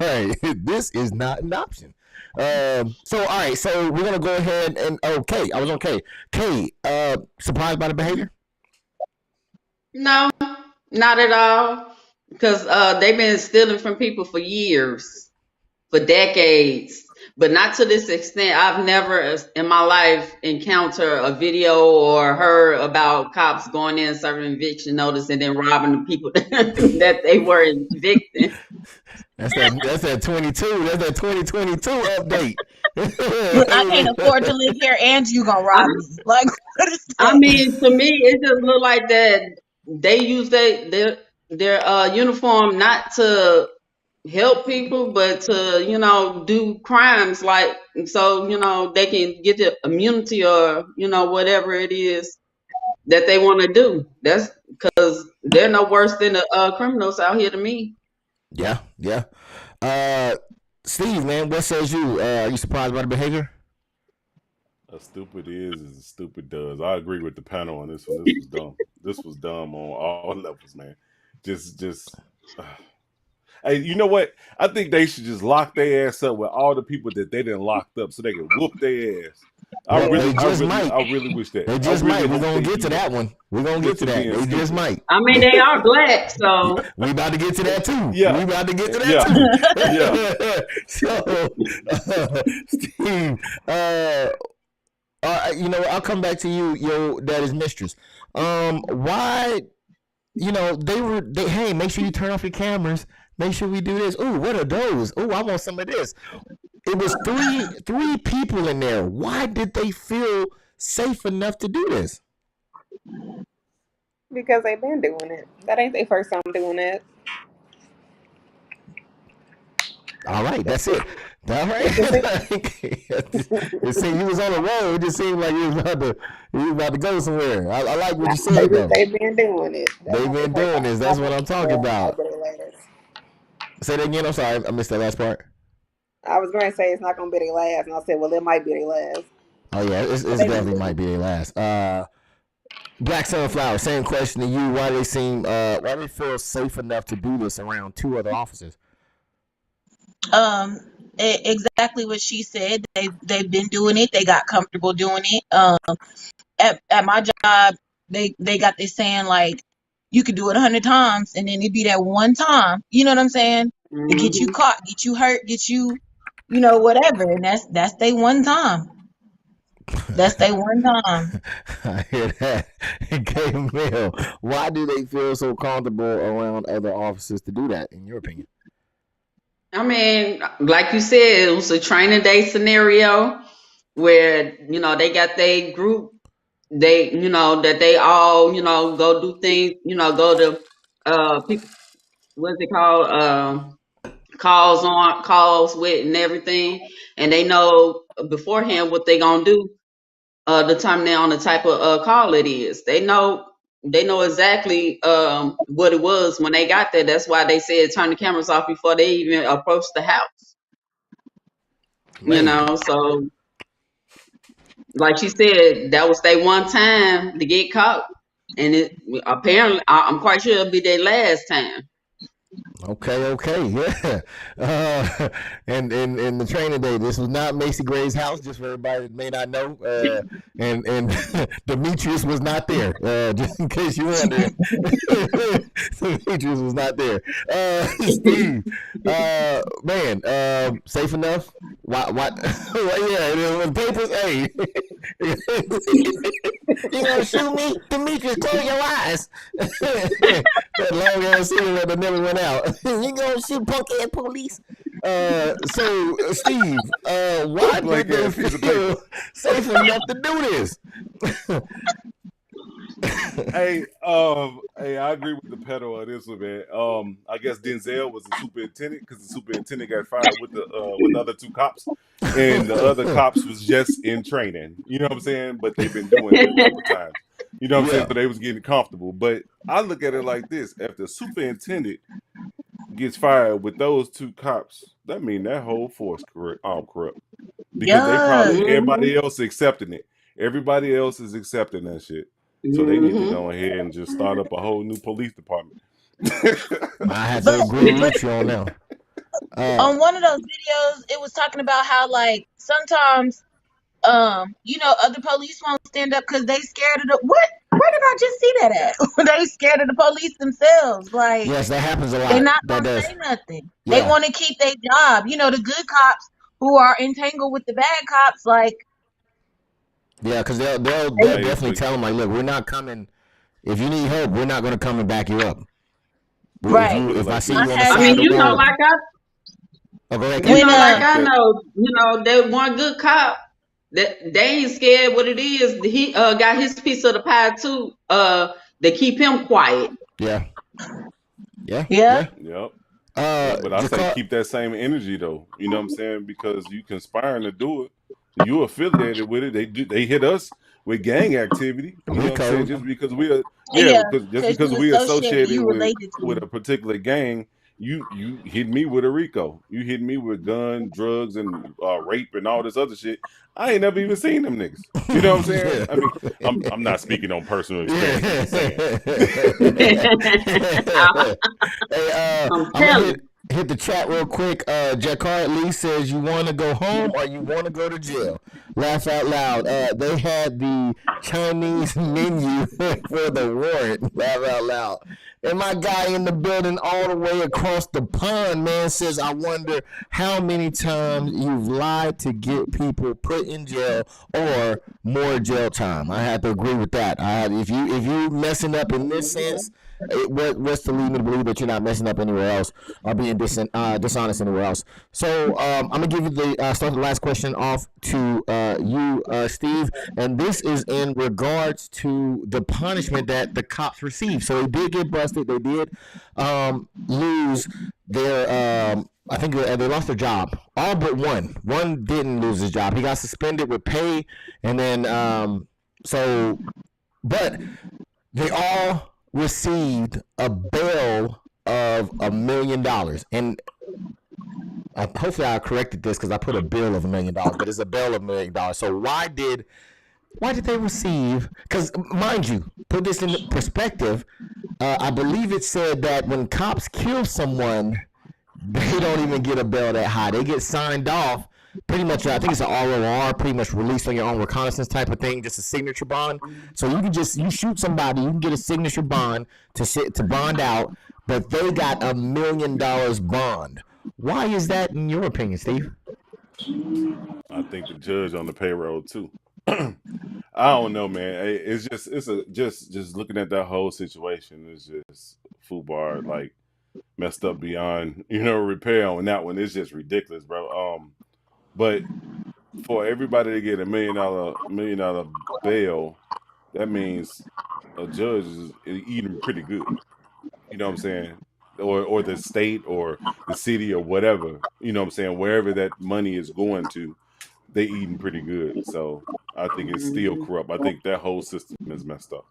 right, this is not an option. So all right, so we're gonna go ahead and okay. I was okay. Kay, surprised by the behavior? No, not at all. Because they've been stealing from people for years, for decades, but not to this extent. I've never in my life encountered a video or heard about cops going in, serving eviction notice, and then robbing the people that they were evicting. That's that 22. That's that 2022 update. Look, I can't afford to live here, and you gonna rob me. Like, what is that? I mean, to me, it just looked like that they use their uniform not to help people, but to do crimes, like, so they can get the immunity or whatever it is that they want to do. That's because they're no worse than the criminals out here to me. Yeah. Steve, man, what says you? Are you surprised by the behavior? A stupid is as stupid does. I agree with the panel on this one. This was dumb. This was dumb on all levels, man. Just. Hey, you know what? I think they should just lock their ass up with all the people that they didn't locked up, so they can whoop their ass. I really wish that. They just might. We're gonna get to that one. We're gonna get to that. They just might. I mean, they are black, so we about to get to that too. Yeah, we about to get to that too. So, Steve, I'll come back to you. Your dad is mistress. Why? They hey, make sure you turn off your cameras. Make sure we do this. Ooh, what are those? Ooh, I want some of this. It was three people in there. Why did they feel safe enough to do this? Because they've been doing it. That ain't their first time doing it. All right, that's it. All right. It seemed you was on the road. It just seemed like you was about to go somewhere. I like what you said, though. They've been doing it. They've been doing this. That's what I'm talking about. Say that again. I'm sorry. I missed that last part. I was going to say it's not going to be their last, and I said, well, it might be their last. Oh, yeah. It definitely might be their last. Black Sunflower, same question to you. Why do they feel safe enough to do this around two other officers? Exactly what she said. They've been doing it. They got comfortable doing it. At my job, they got this saying, like, you could do it 100 times, and then it'd be that one time. You know what I'm saying? To get you caught, get you hurt, get you, whatever. And that's they one time. That's they one time. I hear that. Okay, Mel, why do they feel so comfortable around other officers to do that, in your opinion? I mean, like you said, it was a training day scenario where, they got their group, that they all, go do things, go to people, what's it called? Calls with and everything. And they know beforehand what they gonna do, the time they're on the type of call it is. They know, they know exactly what it was when they got there. That's why they said turn the cameras off before they even approached the house. Man. You know, so like she said, that was their one time to get caught, and it apparently I'm quite sure it'll be their last time. Okay, yeah. And in the training day, this was not Macy Gray's house, just for everybody that may not know. And Demetrius was not there, just in case you wonder. Demetrius was not there. Steve, man, safe enough? What? Well, yeah, the papers. Hey, you gonna shoot me, Demetrius? Close your eyes. That long ass cigarette that never went out. You gonna shoot punk ass police? So Steve, why did they feel safe enough to do this? Hey, I agree with the pedal on this one, man. I guess Denzel was the superintendent because the superintendent got fired with the other two cops, and the other cops was just in training. You know what I'm saying? But they've been doing it a couple times. You know what I'm saying? So they was getting comfortable. But I look at it like this: if the superintendent gets fired with those two cops, that means that whole force corrupt because they probably everybody else accepting it. Everybody else is accepting that shit. So they need to go ahead and just start up a whole new police department. I have to agree with you on that. On one of those videos, it was talking about how like sometimes, other police won't stand up because they scared of the what? Where did I just see that at? They scared of the police themselves. Like, yes, that happens a lot. They're not gonna say nothing. Yeah. They want to keep their job. You know, the good cops who are entangled with the bad cops, like. Yeah, because they'll definitely tell them, like, look, we're not coming. If you need help, we're not going to come and back you up. Right. If I see you on the I mean, you know, like I know, that one good cop, that they ain't scared what it is. He got his piece of the pie too. They keep him quiet. Yeah. Yep. But I say keep that same energy though. You know what I'm saying? Because you conspiring to do it. You affiliated with it. They hit us with gang activity. You know what I'm saying? Just because we are because we associated with a particular gang, you hit me with a RICO. You hit me with gun, drugs, and rape and all this other shit. I ain't never even seen them niggas. You know what I'm saying? I mean, I'm not speaking on personal experience. I'm telling. Hit the chat real quick. Jacquard Lee says, you want to go home or you want to go to jail? Laugh out loud. They had the Chinese menu for the warrant. Laugh out loud. And my guy in the building all the way across the pond, man, says, I wonder how many times you've lied to get people put in jail or more jail time. I have to agree with that. If you messing up in this sense, what's to lead me to believe that you're not messing up anywhere else or being dishonest anywhere else? So I'm gonna give you start the last question off to you, Steve, and this is in regards to the punishment that the cops received. So they did get busted. They did lose their. I think they lost their job. All but one. One didn't lose his job. He got suspended with pay, and then but they all received a bail of $1 million, and hopefully I corrected this because I put a bill of $1 million, but it's a bail of $1 million. So why did they receive? Because mind you, put this in perspective. I believe it said that when cops kill someone, they don't even get a bail that high. They get signed off. Pretty much, I think it's an ROR, pretty much released on your own reconnaissance type of thing, just a signature bond. So you can you shoot somebody, you can get a signature bond to bond out, but they got $1 million bond. Why is that in your opinion, Steve? I think the judge on the payroll too. I don't know, man. It's just looking at that whole situation is just FUBAR, like messed up beyond repair on that one. It's just ridiculous, bro. But for everybody to get $1 million bail, that means a judge is eating pretty good. You know what I'm saying? Or the state or the city or whatever. You know what I'm saying? Wherever that money is going to, they eating pretty good. So I think it's still corrupt. I think that whole system is messed up.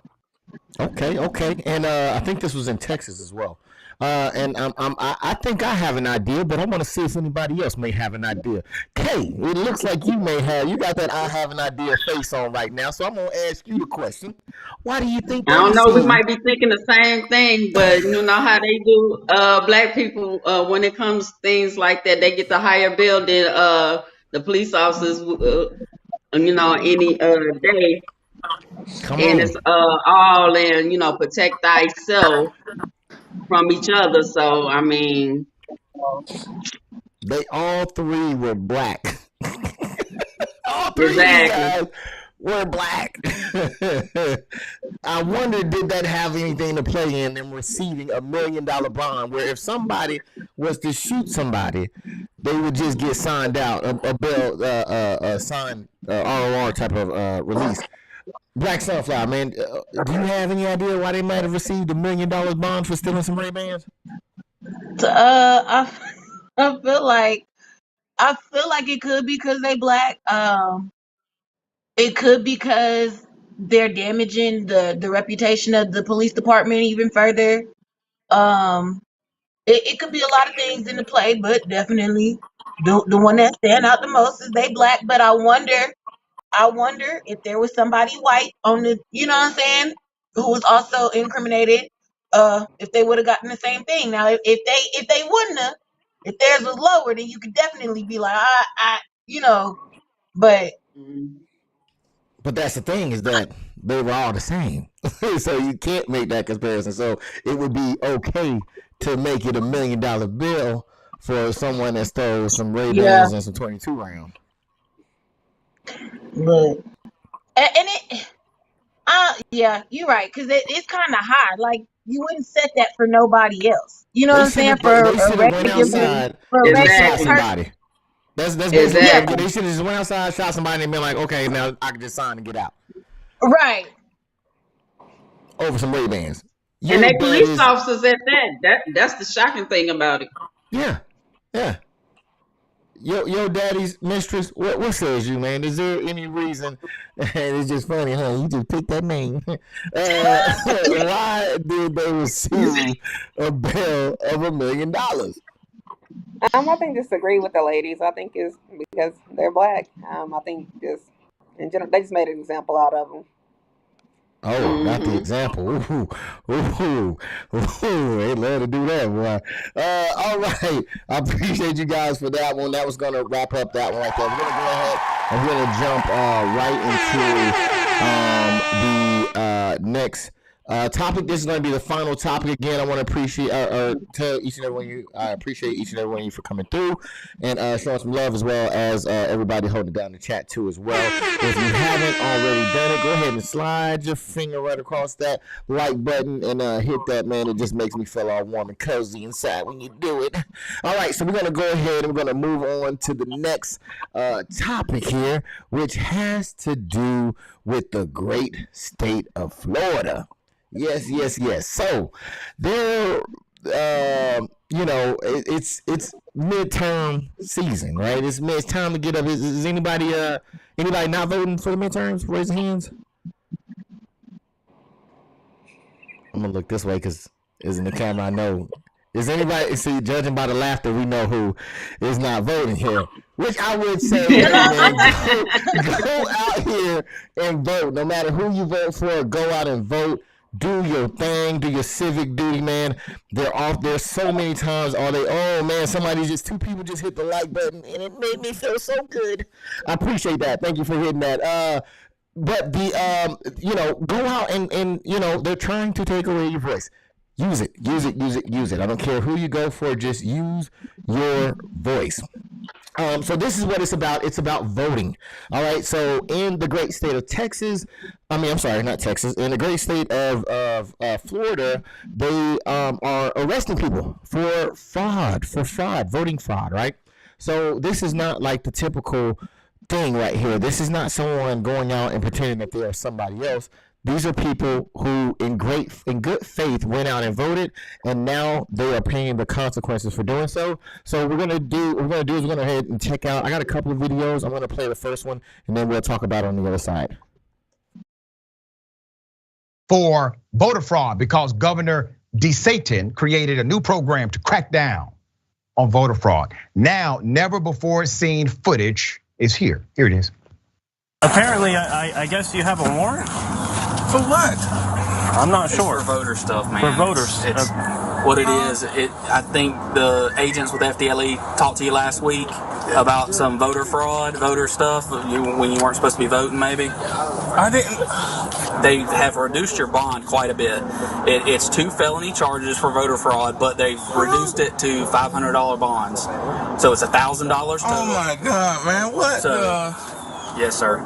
Okay, and I think this was in Texas as well. And I think I have an idea, but I want to see if anybody else may have an idea. Kay, it looks like you may have. You got that I have an idea face on right now, so I'm gonna ask you the question. Why do you think I they don't know. We receive? might be thinking the same thing, but you know how they do. Black people, when it comes to things like that, they get the higher bill than the police officers. Any day, Come and on, it's all in protect thyself from each other. So I mean, they all three were black. All three of these exactly. guys were black. I wonder, did that have anything to play in them receiving $1 million bond? Where if somebody was to shoot somebody, they would just get signed out a bill, signed ROR type of release. Black Sunflower, man, do you have any idea why they might have received $1 million bond for stealing some Ray-Bans? I I feel like it could be because they black. It could because they're damaging the reputation of the police department even further. Um, it could be a lot of things in the play, but definitely the one that stand out the most is they black. But I wonder if there was somebody white on the, you know what I'm saying, who was also incriminated. If they would have gotten the same thing. Now, if they wouldn't have, if theirs was lower, then you could definitely be like, you know, but But that's the thing, is that they were all the same. So you can't make that comparison. So it would be okay to make it $1 million bill for someone that stole some Ray yeah, Bans and some 22 rounds. but and it, yeah, you're right, because it's kind of high. Like you wouldn't set that for nobody else. You know what They I'm should saying? have For they a should have went regular, outside for a and just regular shot Exactly. person, somebody. That's basically yeah, what Exactly. they should have just went outside, shot somebody, and been like, okay, now I can just sign and get out right. over some Ray Bans. And Yo, they police daddies, officers at that's the shocking thing about it. yeah, yeah. Yo, daddy's mistress. What says you, man? Is there any reason? And it's just funny, huh? You just picked that name. Why did they receive a bill of $1 million? I think disagree with the ladies. I think it's because they're black. I think just in general, they just made an example out of them. Oh, not the example. Ooh, they love to do that, boy. All right. I appreciate you guys for that one. That was going to wrap up that one right there. We're going to go ahead and we're going to jump right into the next topic. This is going to be the final topic. Again, I want to appreciate tell each and every one of you. I appreciate each and every one of you for coming through and showing some love, as well as everybody holding down the chat too as well. If you haven't already done it, go ahead and slide your finger right across that like button and hit that, man. It just makes me feel all warm and cozy inside when you do it. All right, so we're going to go ahead and we're going to move on to the next topic here, which has to do with the great state of Florida. Yes. So there, it's midterm season, right? It's time to get up. Is anybody not voting for the midterms? Raise your hands. I'm gonna look this way because it's in the camera. I know. Is anybody, see, judging by the laughter, we know who is not voting here. Which I would say, hey, man, go out here and vote. No matter who you vote for, go out and vote. Do your thing. Do your civic duty, man. There's so many times two people just hit the like button, and it made me feel so good. I appreciate that. Thank you for hitting that. But go out and they're trying to take away your voice. Use it. I don't care who you go for. Just use your voice. So this is what it's about. It's about voting. All right. So in the great state of Texas, in the great state of Florida, they are arresting people for voting fraud, right? So this is not like the typical thing right here. This is not someone going out and pretending that they are somebody else. These are people who, in good faith, went out and voted, and now they are paying the consequences for doing so. So we're gonna go ahead and check out. I got a couple of videos. I'm gonna play the first one, and then we'll talk about it on the other side. for voter fraud because Governor DeSantis created a new program to crack down on voter fraud. Now, never before seen footage is here. Here it is. Apparently, I guess you have a warrant? For what? I'm not sure. For voter stuff, man. For voters. It's what it is. I think the agents with FDLE talked to you last week about some voter fraud, voter stuff, when you weren't supposed to be voting, maybe. I didn't. They have reduced your bond quite a bit. It's 2 felony charges for voter fraud, but they've reduced it to $500 bonds. So it's $1,000 total. Oh my God, man! What? Yes, sir.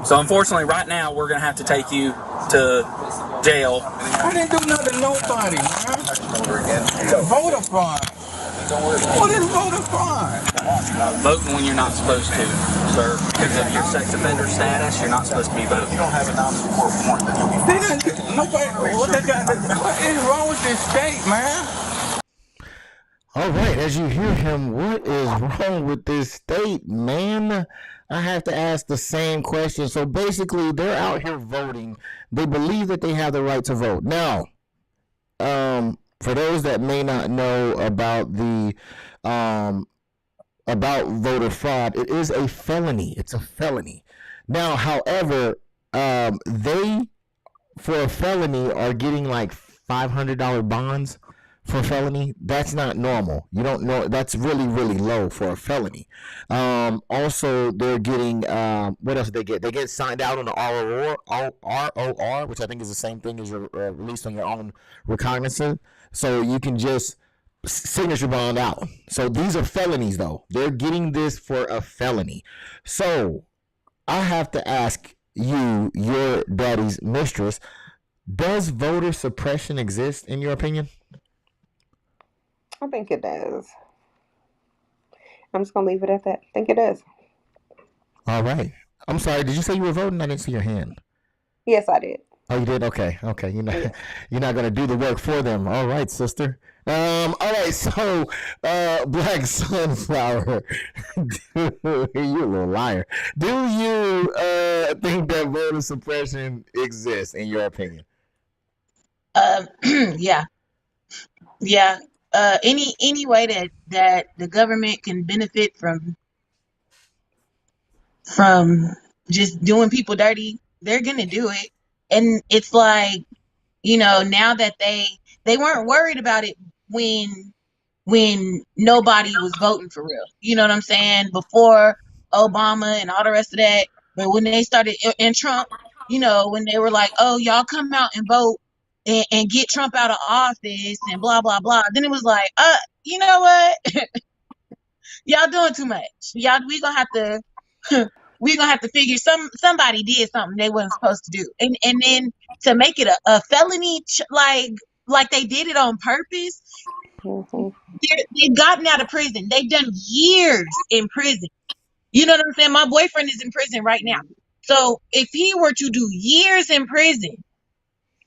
So unfortunately, right now we're gonna have to take you to jail. I didn't do nothing to nobody, man. It's a voter fraud. What is voter fraud? Voting when you're not supposed to, sir. Because of your sex offender status, you're not supposed to be voting. You don't have a non-support warrant. What is wrong with this state, man? All right, as you hear him, what is wrong with this state, man? I have to ask the same question. So basically, they're out here voting. They believe that they have the right to vote. Now, for those that may not know about the about voter fraud, it is a felony. It's a felony. Now, however, they for a felony are getting like $500 bonds. For a felony, that's not normal. You don't know, that's really, really low for a felony. Also, they're getting, what else did they get? They get signed out on the ROR, which I think is the same thing as your release on your own recognizance. So you can just signature bond out. So these are felonies, though. They're getting this for a felony. So I have to ask you, your daddy's mistress, does voter suppression exist in your opinion? I think it does. I'm just gonna leave it at that. I think it does. All right. I'm sorry. Did you say you were voting? I didn't see your hand. Yes, I did. Oh, you did? Okay. You're not gonna do the work for them. All right, sister. All right. So, Black Sunflower, you're a little liar. Do you think that voter suppression exists in your opinion? Yeah. Any way that the government can benefit from just doing people dirty, they're gonna do it. And it's like, now that they weren't worried about it when nobody was voting for real. You know what I'm saying? Before Obama and all the rest of that. But when they started in Trump, when they were like, oh, y'all come out and vote and get Trump out of office and blah, blah, blah. Then it was like, you know what? Y'all doing too much. Y'all, we gonna have to figure somebody did something they wasn't supposed to do. And then to make it a felony, like they did it on purpose. Mm-hmm. They've gotten out of prison. They've done years in prison. You know what I'm saying? My boyfriend is in prison right now. So if he were to do years in prison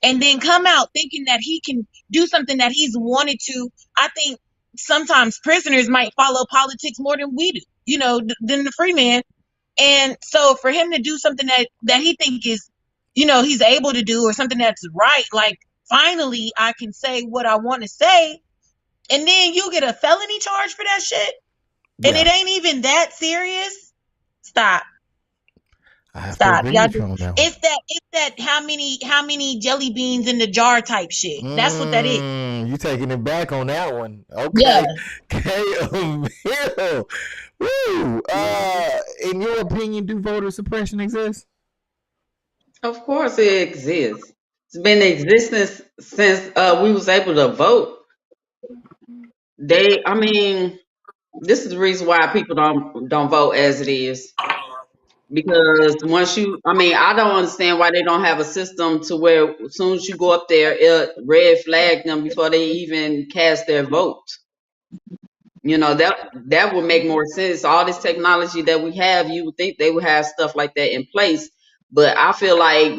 and then come out thinking that he can do something that he's wanted to, I think sometimes prisoners might follow politics more than we do, than the free man. And so for him to do something that he think is, he's able to do, or something that's right, like finally I can say what I want to say, and then you get a felony charge for that shit, and it ain't even that serious. Stop. Y'all do. It's that how many jelly beans in the jar type shit. That's what that is. You taking it back on that one. Okay. Yeah. AMIL. Woo. In your opinion, do voter suppression exist? Of course it exists. It's been in existence since we was able to vote. This is the reason why people don't vote as it is. Because I don't understand why they don't have a system to where as soon as you go up there, it red flag them before they even cast their vote. That would make more sense. All this technology that we have, you would think they would have stuff like that in place. But I feel like,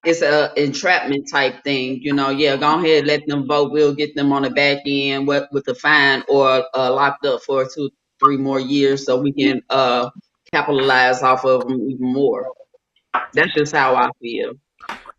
it's a entrapment type thing. Go ahead, let them vote. We'll get them on the back end with a fine or locked up for 2-3 more years so we can capitalize off of them even more. That's just how I feel.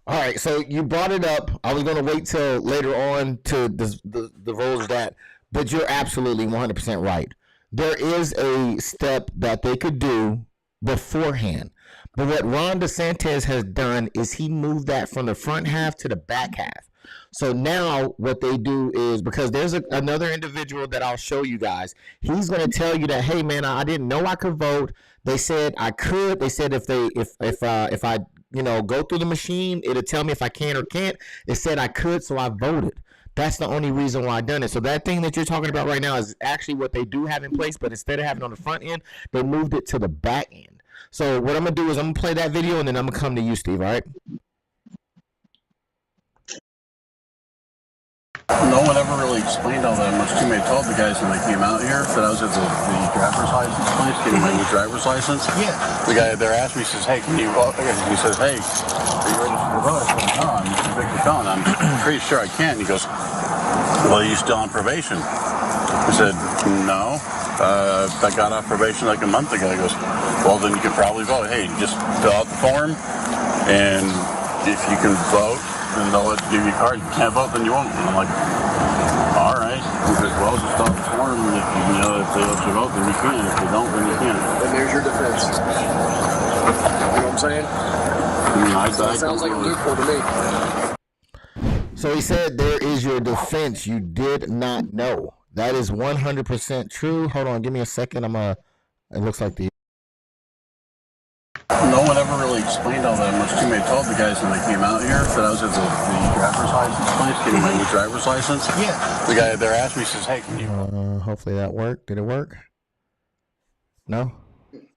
All right, so you brought it up. I was going to wait till later on to divulge that, but you're absolutely 100% right. There is a step that they could do beforehand. But what Ron DeSantis has done is he moved that from the front half to the back half. So now what they do is, because there's another individual that I'll show you guys, he's going to tell you that, hey man, I didn't know I could vote. They said I could. They said if I go through the machine, it'll tell me if I can or can't. It said I could, so I voted. That's the only reason why I done it. So that thing that you're talking about right now is actually what they do have in place, but instead of having it on the front end, they moved it to the back end. So what I'm gonna do is I'm gonna play that video and then I'm gonna come to you, Steve. All right? No one ever really explained all that much to me. I told the guys when they came out here that I was at the driver's license place getting my new driver's license. Yeah. The guy there asked me, he says, hey, can you vote? He says, hey, are you registered to vote? I said, no, I'm a convicted felon. I'm pretty sure I can. He goes, well, are you still on probation? I said, no. I got off probation like a month ago. He goes, well, then you can probably vote. Hey, just fill out the form, and if you can vote, then they'll give you a card. If you can't vote, then you won't. And I'm like, all right. He says, well, just fill out the form. If if they let you vote, then you can. If they don't, then you can't. And there's your defense. You know what I'm saying? That sounds like a loophole to me. So he said, there is your defense. You did not know. That is 100% true. Hold on, give me a second. It looks like no one ever really explained all that much to me. I told the guys when they came out here that I was at the driver's license place getting my new driver's license. Yeah. The guy there asked me, he says, hey, can you... hopefully that worked. Did it work? No?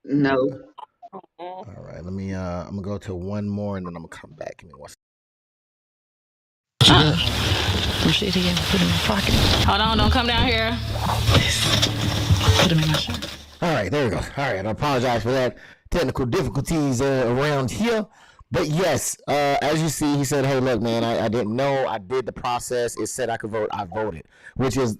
No. All right, I'm going to go to one more and then I'm going to come back. Give me one second. Shit here, put him in my pocket. Hold on, don't come down here. Put him in my shirt. All right, there we go. All right, I apologize for that. Technical difficulties around here. But yes, as you see, he said, hey, look, man, I didn't know. I did the process. It said I could vote. I voted, which is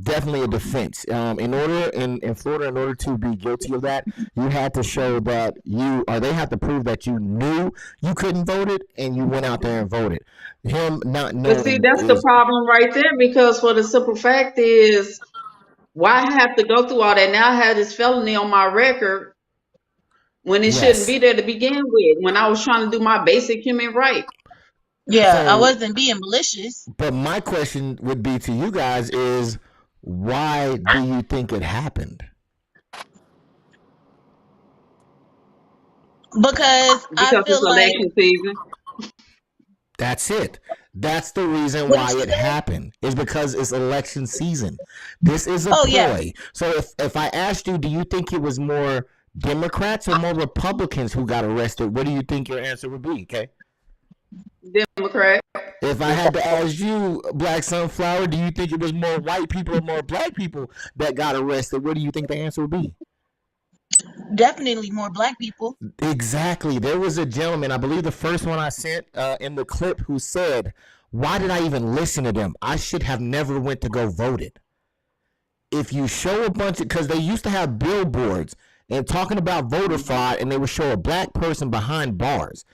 definitely a defense. In Florida, in order to be guilty of that, you had to show that they have to prove that you knew you couldn't vote it and you went out there and voted. Him not knowing. But see, that's the problem right there, because for the simple fact is, why have to go through all that? Now I have this felony on my record when it shouldn't be there to begin with, when I was trying to do my basic human right. Yeah, I wasn't being malicious. But my question would be to you guys is, why do you think it happened? Because I feel like election season. That's it. That's the reason why it happened, is because it's election season. This is a ploy. Yeah. So if I asked you, do you think it was more Democrats or more Republicans who got arrested, what do you think your answer would be, okay? Democrat. If I had to ask you, Black Sunflower, do you think it was more white people or more black people that got arrested, what do you think the answer would be? Definitely more black people. Exactly. There was a gentleman, I believe the first one I sent in the clip, who said, why did I even listen to them? I should have never went to go voted. If you show a bunch of, because they used to have billboards and talking about voter fraud, and they would show a black person behind bars.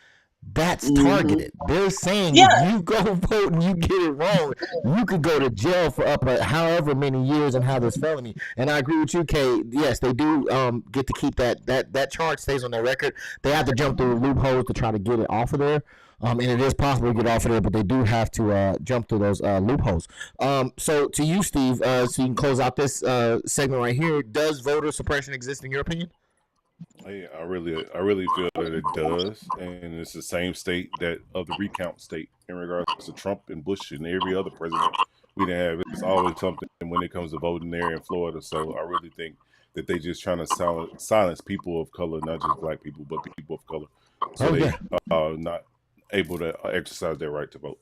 That's targeted. They're saying if you go vote and you get it wrong, you could go to jail for up to however many years and have this felony. And I agree with you, Kay. Yes, they do get to keep that charge stays on their record. They have to jump through loopholes to try to get it off of there. And it is possible to get off of there, but they do have to jump through those loopholes. So to you, Steve, so you can close out this segment right here. Does voter suppression exist in your opinion? I really feel that it does, and it's the same state of the recount state in regards to Trump and Bush and every other president we didn't have. It's always something when it comes to voting there in Florida. So I really think that they just trying to silence people of color, not just black people, but people of color. So they are not able to exercise their right to vote.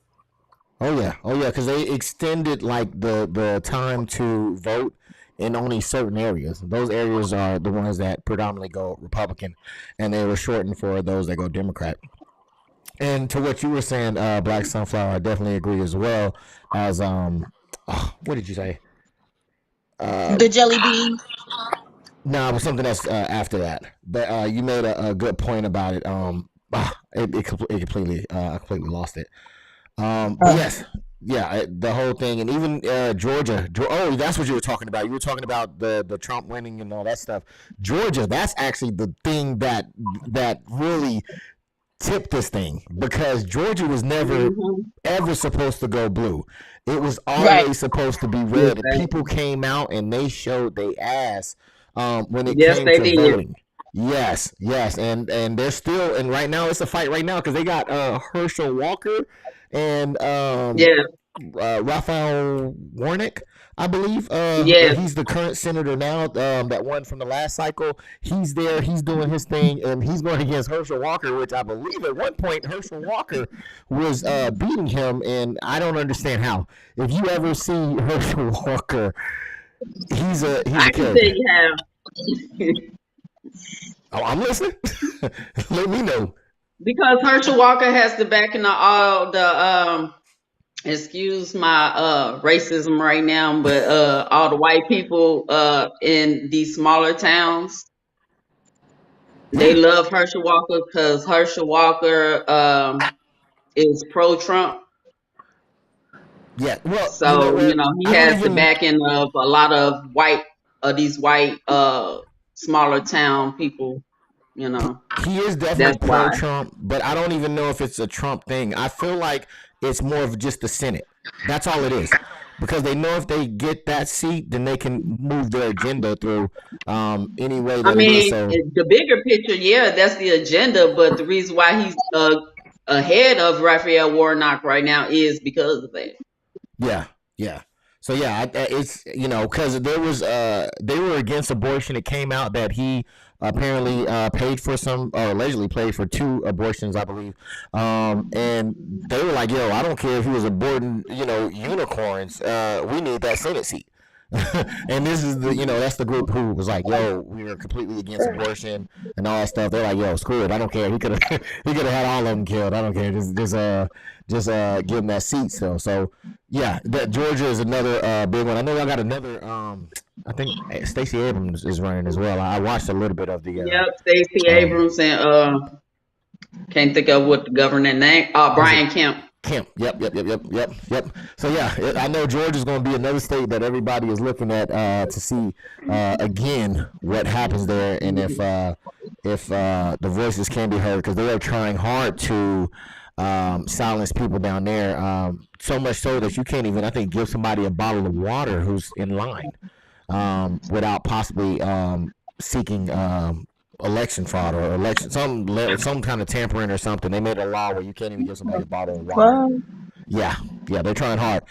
Oh yeah, because they extended like the time to vote in only certain areas. Those areas are the ones that predominantly go Republican, and they were shortened for those that go Democrat. And to what you were saying, Black Sunflower, I definitely agree as well. As what did you say? The jelly bean. No, it was something else after that. But you made a good point about it. it completely I completely lost it. But yes, yeah, the whole thing, and even Georgia. Oh, that's what you were talking about. You were talking about the Trump winning and all that stuff. Georgia, that's actually the thing that really tipped this thing, because Georgia was never ever supposed to go blue. It was always supposed to be red. And people came out and they showed their ass when it came to voting. Yes, and they're still, and right now it's a fight right now because they got Herschel Walker and Raphael Warnock, I believe. He's the current senator now that won from the last cycle. He's there. He's doing his thing, and he's going against Herschel Walker, which I believe at one point Herschel Walker was beating him, and I don't understand how. If you ever see Herschel Walker, he's a character. Oh, I'm listening. Let me know. Because Herschel Walker has the backing of all the excuse my racism right now, but all the white people in these smaller towns, they love Herschel Walker because Herschel Walker is pro-Trump. Yeah, well, so he has the backing of a lot of these white smaller town people. He is definitely pro-Trump, but I don't even know if it's a Trump thing. I feel like it's more of just the Senate. That's all it is. Because they know if they get that seat, then they can move their agenda through any way that it is. So, the bigger picture, that's the agenda, but the reason why he's ahead of Raphael Warnock right now is because of that. Yeah. So it's because there was they were against abortion. It came out that he apparently paid for some, or allegedly paid for 2 abortions, I believe. And they were like, "Yo, I don't care if he was aborting, unicorns. We need that Senate seat." And this is that's the group who was like, "Yo, we were completely against abortion and all that stuff." They're like, "Yo, screw it. I don't care. He could have had all of them killed. I don't care. Just give him that seat still." So yeah, that Georgia is another big one. I know y'all got another. I think Stacey Abrams is running as well. I watched a little bit of the. Stacey Abrams and can't think of what the governing name. Brian Kemp. Yep. So yeah, I know Georgia's going to be another state that everybody is looking at to see again what happens there, and if the voices can be heard, because they are trying hard to silence people down there. So much so that you can't even, I think, give somebody a bottle of water who's in line without possibly seeking election fraud or some kind of tampering or something. They made a law where you can't even give somebody a bottle of water. Yeah, they're trying hard.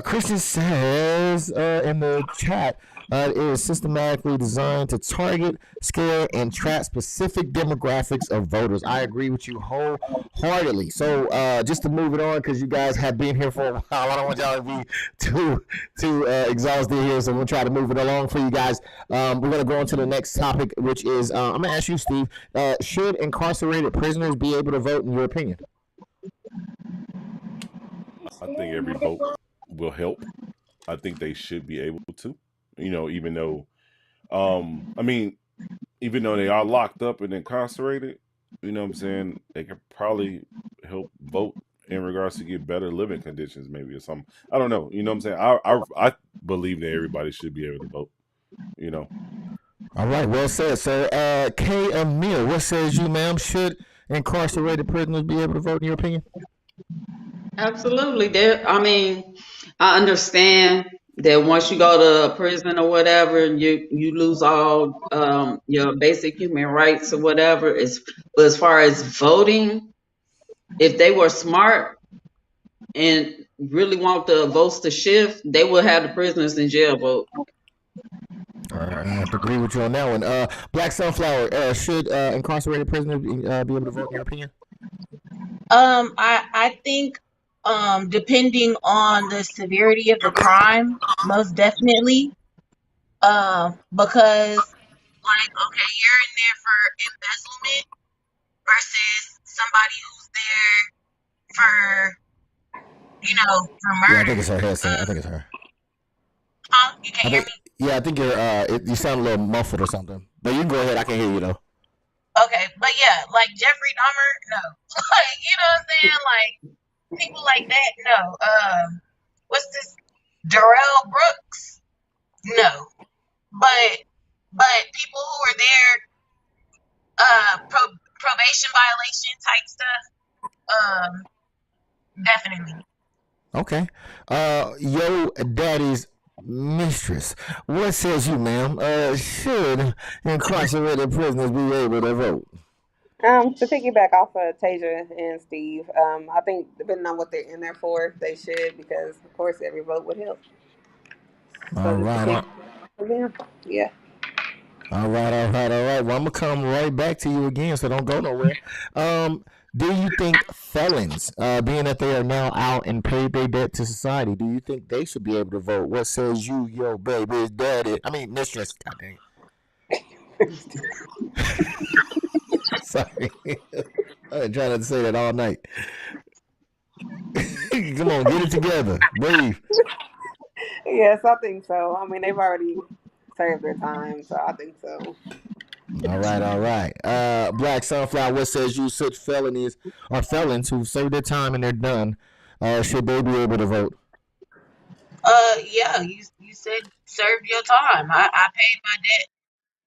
Christian says in the chat, it is systematically designed to target, scare, and trap specific demographics of voters. I agree with you wholeheartedly. So just to move it on, because you guys have been here for a while, I don't want y'all to be too exhausted here, so we'll try to move it along for you guys. We're going to go on to the next topic, which is, I'm going to ask you, Steve, should incarcerated prisoners be able to vote, in your opinion? I think every vote will help. I think they should be able to. Even though, even though they are locked up and incarcerated, what I'm saying, they could probably help vote in regards to get better living conditions, maybe, or something. I don't know. What I'm saying? I believe that everybody should be able to vote. All right, well said. So, AMIL, what says you, ma'am? Should incarcerated prisoners be able to vote, in your opinion? Absolutely. I understand that once you go to prison or whatever, you lose all your basic human rights or whatever. But as far as voting, if they were smart and really want the votes to shift, they will have the prisoners in jail vote. I have to agree with you on that one. Black Sunflower, should incarcerated prisoners be able to vote, in your opinion? I think depending on the severity of the crime, most definitely. Because okay, you're in there for embezzlement versus somebody who's there for murder. Yeah, I think it's her. I think it's her. You can't hear me? Yeah, I think you sound a little muffled or something. But you can go ahead. I can hear you though. Okay, but yeah, like Jeffrey Dahmer, no. Like, you know what I'm saying? Like people like that, no. What's this? Darrell Brooks, no. But people who are there, probation violation type stuff, definitely. Okay. Yo daddy's mistress. What says you, ma'am? Should incarcerated prisoners be able to vote? To piggyback off of Tasia and Steve, I think depending on what they're in there for, they should, because of course every vote would help. All right. Yeah. All right. Well, I'm gonna come right back to you again, so don't go nowhere. Do you think felons, being that they are now out and paid their debt to society, do you think they should be able to vote? What says you, yo baby's daddy? I mean, mistress. God dang. Sorry, I've been trying to say that all night. Come on, get it together. Breathe. Yes, I think so. I mean, they've already served their time, so I think so. All right. Black Sunflower, what says you? Such felonies or felons who've served their time and they're done, should they be able to vote? Yeah, you said serve your time. I paid my debt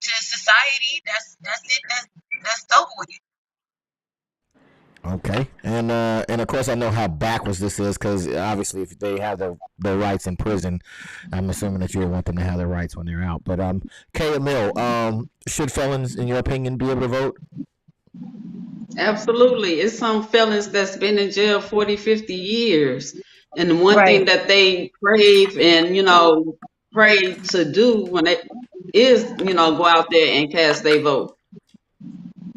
to society. That's it. That's over with. Okay, and of course I know how backwards this is, because obviously if they have their rights in prison, I'm assuming that you would want them to have their rights when they're out. But AMIL, should felons, in your opinion, be able to vote? Absolutely. It's some felons that's been in jail 40, 50 years. And the one thing that they crave and, pray to do when they is, go out there and cast their vote.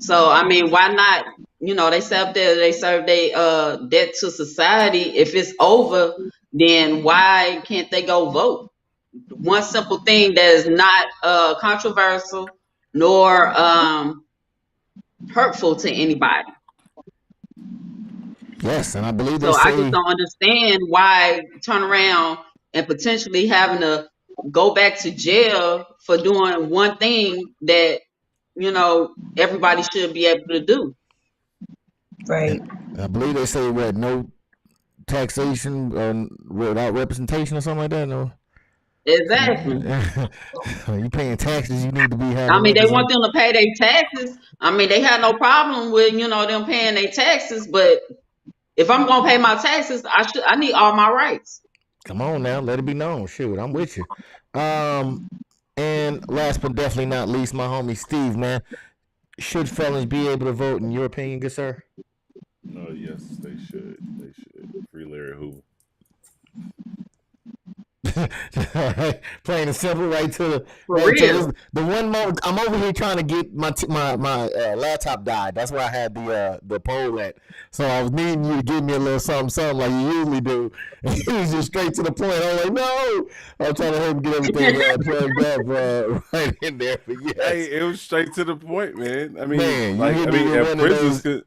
So, I mean, why not? They serve their debt to society. If it's over, then why can't they go vote? One simple thing that is not controversial nor hurtful to anybody. Yes, and I believe so. I just don't understand why turn around and potentially having to go back to jail for doing one thing that everybody should be able to do. Right. I believe they say no taxation without representation or something like that. No. Exactly. You paying taxes, you need to be having. I mean, they want them to pay their taxes. I mean, they have no problem with them paying their taxes, but if I'm gonna pay my taxes, I need all my rights. Come on now, let it be known. Shoot, I'm with you. And last but definitely not least, my homie Steve, man. Should felons be able to vote, in your opinion, good sir? Yes, they should. They should. Free Larry Hoover. Plain and simple, right to the one moment. I'm over here trying to get my laptop died. That's where I had the poll at. So I was needing you to give me a little something like you usually do. And he was just straight to the point. I was like, no. I'm trying to help him get everything plugged up right in there. But yes. Hey, it was straight to the point, man. I mean, at prisons.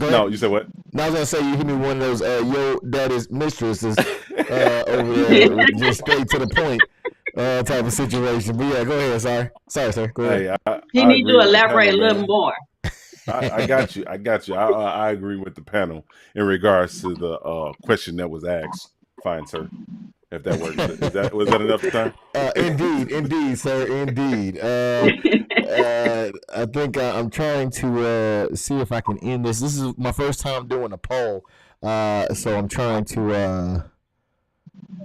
No, you said what? No, I was gonna say you hit me one of those yo daddy's mistresses over there, just straight to the point type of situation. But yeah, go ahead. Sorry, sir. Go ahead. Hey, he need to elaborate a little more. I got you. I agree with the panel in regards to the question that was asked. Fine, sir. If that works, was that enough time? Indeed, sir. Indeed. I think I'm trying to see if I can end this. This is my first time doing a poll, so I'm trying to.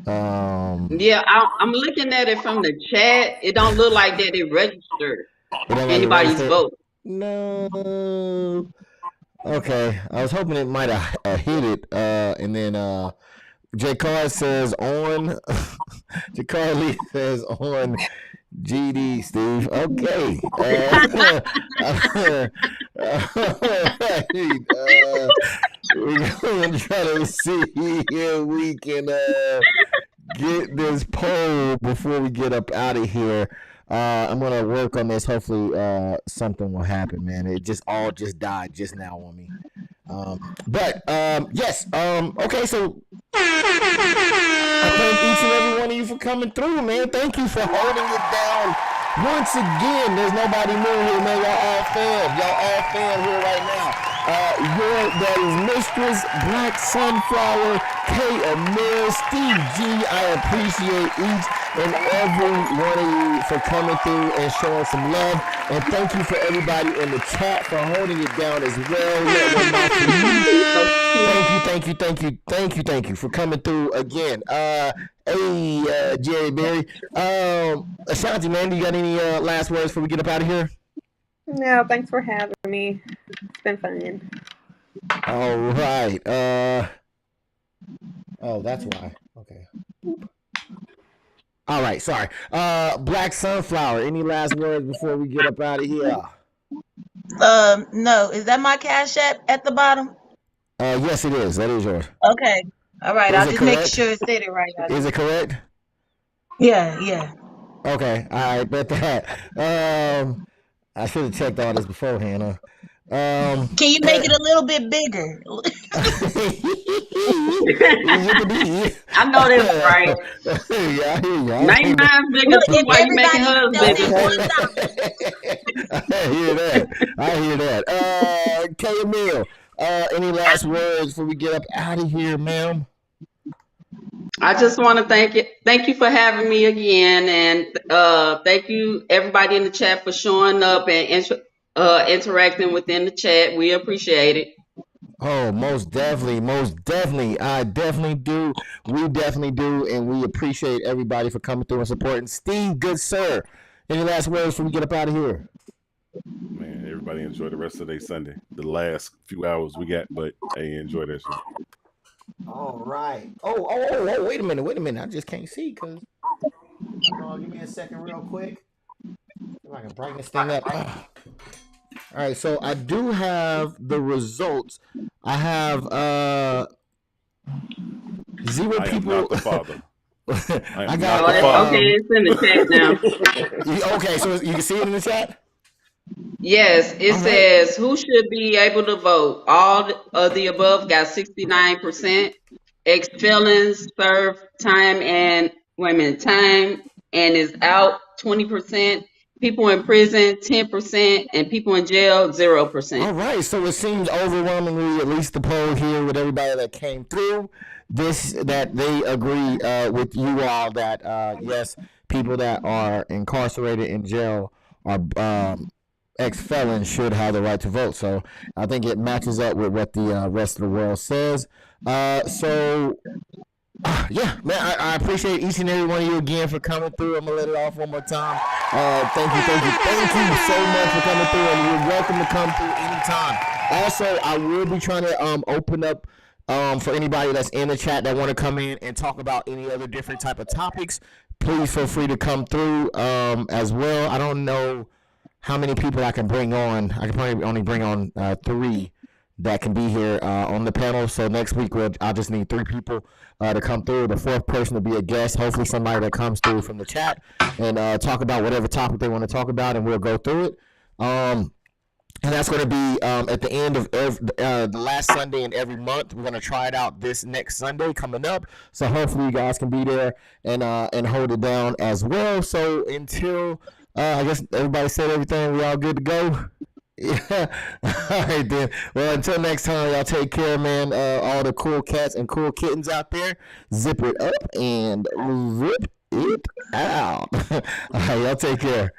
Yeah, I'm looking at it from the chat. It don't look like that it registered anybody's vote. No. Okay, I was hoping it might have hit it, and then. J. Carr says on. J. Carly says on. GD, Steve. Okay. We're going to try to see if we can get this poll before we get up out of here. I'm going to work on this. Hopefully something will happen, man. It just died just now on me. But yes. Okay, so I thank each and every one of you for coming through, man. Thank you for holding it down Once again, there's nobody new here, man. Y'all all fam here right now. That is Mistress, Black Sunflower, AMIL, Steve G. I appreciate each and every one of you for coming through and showing some love. And thank you for everybody in the chat for holding it down as well. Thank you for coming through again. Hey, Jerry Berry. Ashanti, man, do you got any last words before we get up out of here? No, thanks for having me. It's been fun. All right. Oh, that's why. Okay. All right, sorry. Black Sunflower, any last words before we get up out of here? No. Is that my Cash App at the bottom? Yes, it is. That is yours. Okay. All right. I'll just make sure it's stated right. Is it correct? Yeah. Okay. All right. Bet that. I should have checked all this beforehand. Can you make it a little bit bigger? I know that's right. Yeah, I hear you. Make mine bigger too while you making hers bigger. I hear that. AMIL, any last words before we get up out of here, ma'am? I just want to thank you for having me again, and thank you everybody in the chat for showing up and interacting within the chat. We appreciate it. Oh, most definitely. I definitely do. We definitely do, and we appreciate everybody for coming through and supporting. Steve, good sir, any last words before we get up out of here? Man, everybody enjoy the rest of their Sunday. The last few hours we got, but hey, enjoy that shit. All right. Oh, wait a minute. I just can't see because. Give me a second real quick. If I can brighten this thing up. All right, so I do have the results. I have 0 people. I am not the father. Okay, it's in the chat now. Okay, so you can see it in the chat? Yes, it says who should be able to vote. All of the above got 69%. Ex-felons serve time and is out 20%. People in prison 10%, and people in jail 0%. All right, so it seems overwhelmingly, at least the poll here with everybody that came through, that they agree with you all that yes, people that are incarcerated in jail are ex-felons should have the right to vote. So I think it matches up with what the rest of the world says. Yeah, man, I appreciate each and every one of you again for coming through. I'm going to let it off one more time. Thank you so much for coming through, and you're welcome to come through anytime. Also, I will be trying to open up for anybody that's in the chat that want to come in and talk about any other different type of topics. Please feel free to come through as well. I don't know how many people I can bring on. I can probably only bring on 3 that can be here on the panel. So next week, I'll just need 3 people to come through. The 4th person to be a guest, hopefully somebody that comes through from the chat and talk about whatever topic they want to talk about, and we'll go through it. And that's going to be at the end of the last Sunday in every month. We're going to try it out this next Sunday coming up. So hopefully you guys can be there and hold it down as well. So until, I guess everybody said everything, we all good to go? Yeah. All right then. Well, until next time, y'all take care, man. All the cool cats and cool kittens out there, zip it up and rip it out. All right, y'all take care.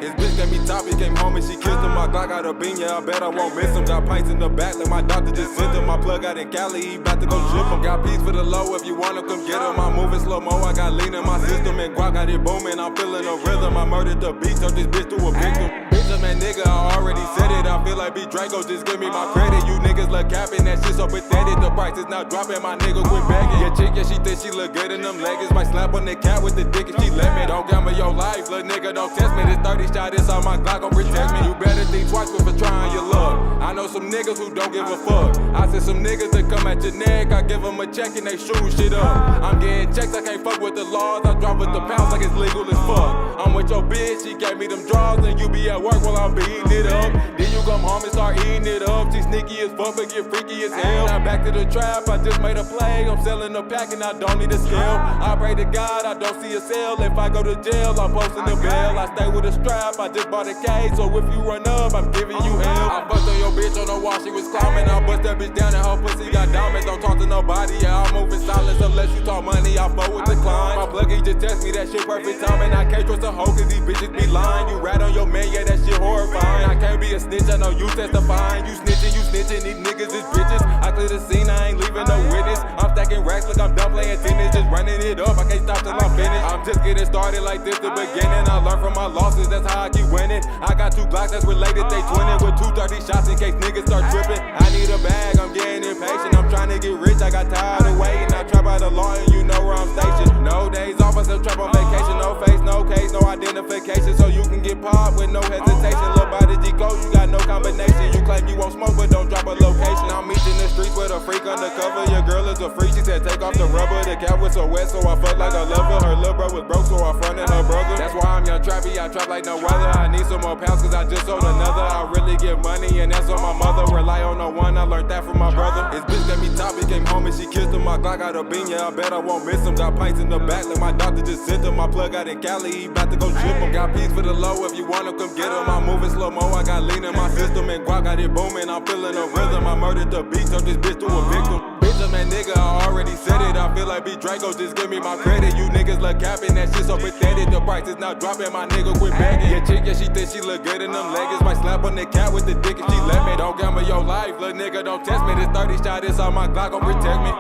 His bitch gave me top, he came home and she kissed him. My Glock got a bean, yeah, I bet I won't miss him. Got pints in the back, like my doctor just sent him. My plug out in Cali, he bout to go ship him. Got peas for the low, if you wanna come get him. I'm moving slow-mo, I got lean in my system. And Guac got it booming, I'm feeling a rhythm. I murdered the beat, turned this bitch to a victim. Bitch, man, nigga, I already said it. I feel like B. Draco, just give me my credit. You niggas look capping, that shit so pathetic. The price is not dropping, my nigga quit begging. Your chick, yeah, she think she look good in them leggings. Might slap on the cat with the dick if she let me. Don't gamble your life, little nigga, don't test me. This 30 shot is on my Glock, gon' protect me. You better think twice before trying your luck. I know some niggas who don't give a fuck. I said some niggas that come at your neck, I give them a check and they shoot shit up. I'm getting checks, I can't fuck with the laws. I drop with the pounds like it's legal as fuck. I'm with your bitch, she gave me them draws, and you be at work while I'm beating it up. Then you come home and start eating it up. She sneaky as fuck, but get freaky as hell. Now back to the trap, I just made a play. I'm selling a pack and I don't need a scale. I pray to God, I don't see a sale. If I go to jail, I'm posting the bail. I stay with a strap, I just bought a case. So if you run up, I'm giving you hell. I bust on your bitch on the wall, she was climbing. I bust that bitch down and her pussy got diamonds. Don't talk to nobody, yeah, I'm moving silence. Unless you talk money, I fuck with the climb. My plug, he just text me that shit perfect timing. I can't trust a hoe cause these bitches be lying. You rat on your man, yeah, that shit horrifying. I can't be a snitch, I know you testifying. You snitching, these niggas is bitches. I clear the scene, I ain't leaving no witness. I'm stacking racks like I'm done playing tennis. Just running it up, I can't stop till I'm finished. I'm just getting started like this the beginning. I learn from my losses, that's how I keep winning. I got 2 Glocks that's related, they twinning. With 230 shots in case niggas start tripping. I need a bag, I'm getting impatient. I'm trying to get rich, I got tired of waiting. I trap by the law and you know where I'm stationed. No days off, I still trap on vacation. No face, no case, no identification. So you can get popped with no hesitation. Look by the G-code, you got no combination. You claim you won't smoke, but don't drop a location. I'm meeting the streets with a freak undercover. Your girl is a freak, she said take off the rubber. The cat was so wet, so I felt like a lover. Her little bro was broke, so I fronted her brother. That's why I'm young trappy, I trap like no other. I need some more pounds, cause I just sold another. I really get money, and that's on my mother. Rely on no one, I learned that from my brother. His bitch got me top, he came home and she kissed him. My Glock got a bean, yeah, I bet I won't miss him. Got pints in the back, like my doctor just sent him. My plug out in Cali, he bout to go trip him. Got peas for the low, if you want him, come get him. I'm moving slow-mo, I got lean in my system. And guac got it booming, I'm feeling a rhythm. I murdered the beat, turned this bitch to a victim. Bitch, man, nigga, I already said it. I feel like B. Draco, just give me my credit. You niggas look capping, that shit so pathetic. The price is not dropping, my nigga quit begging. Your chick, yeah, she think she look good in them leggings. Might slap on the cat with the dick if she let me. Don't gamble your life, little nigga, don't test me. This 30 shot is on my Glock, gon' protect me.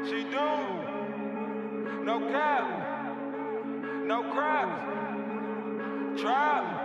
She do. No cap. No crap. Trap.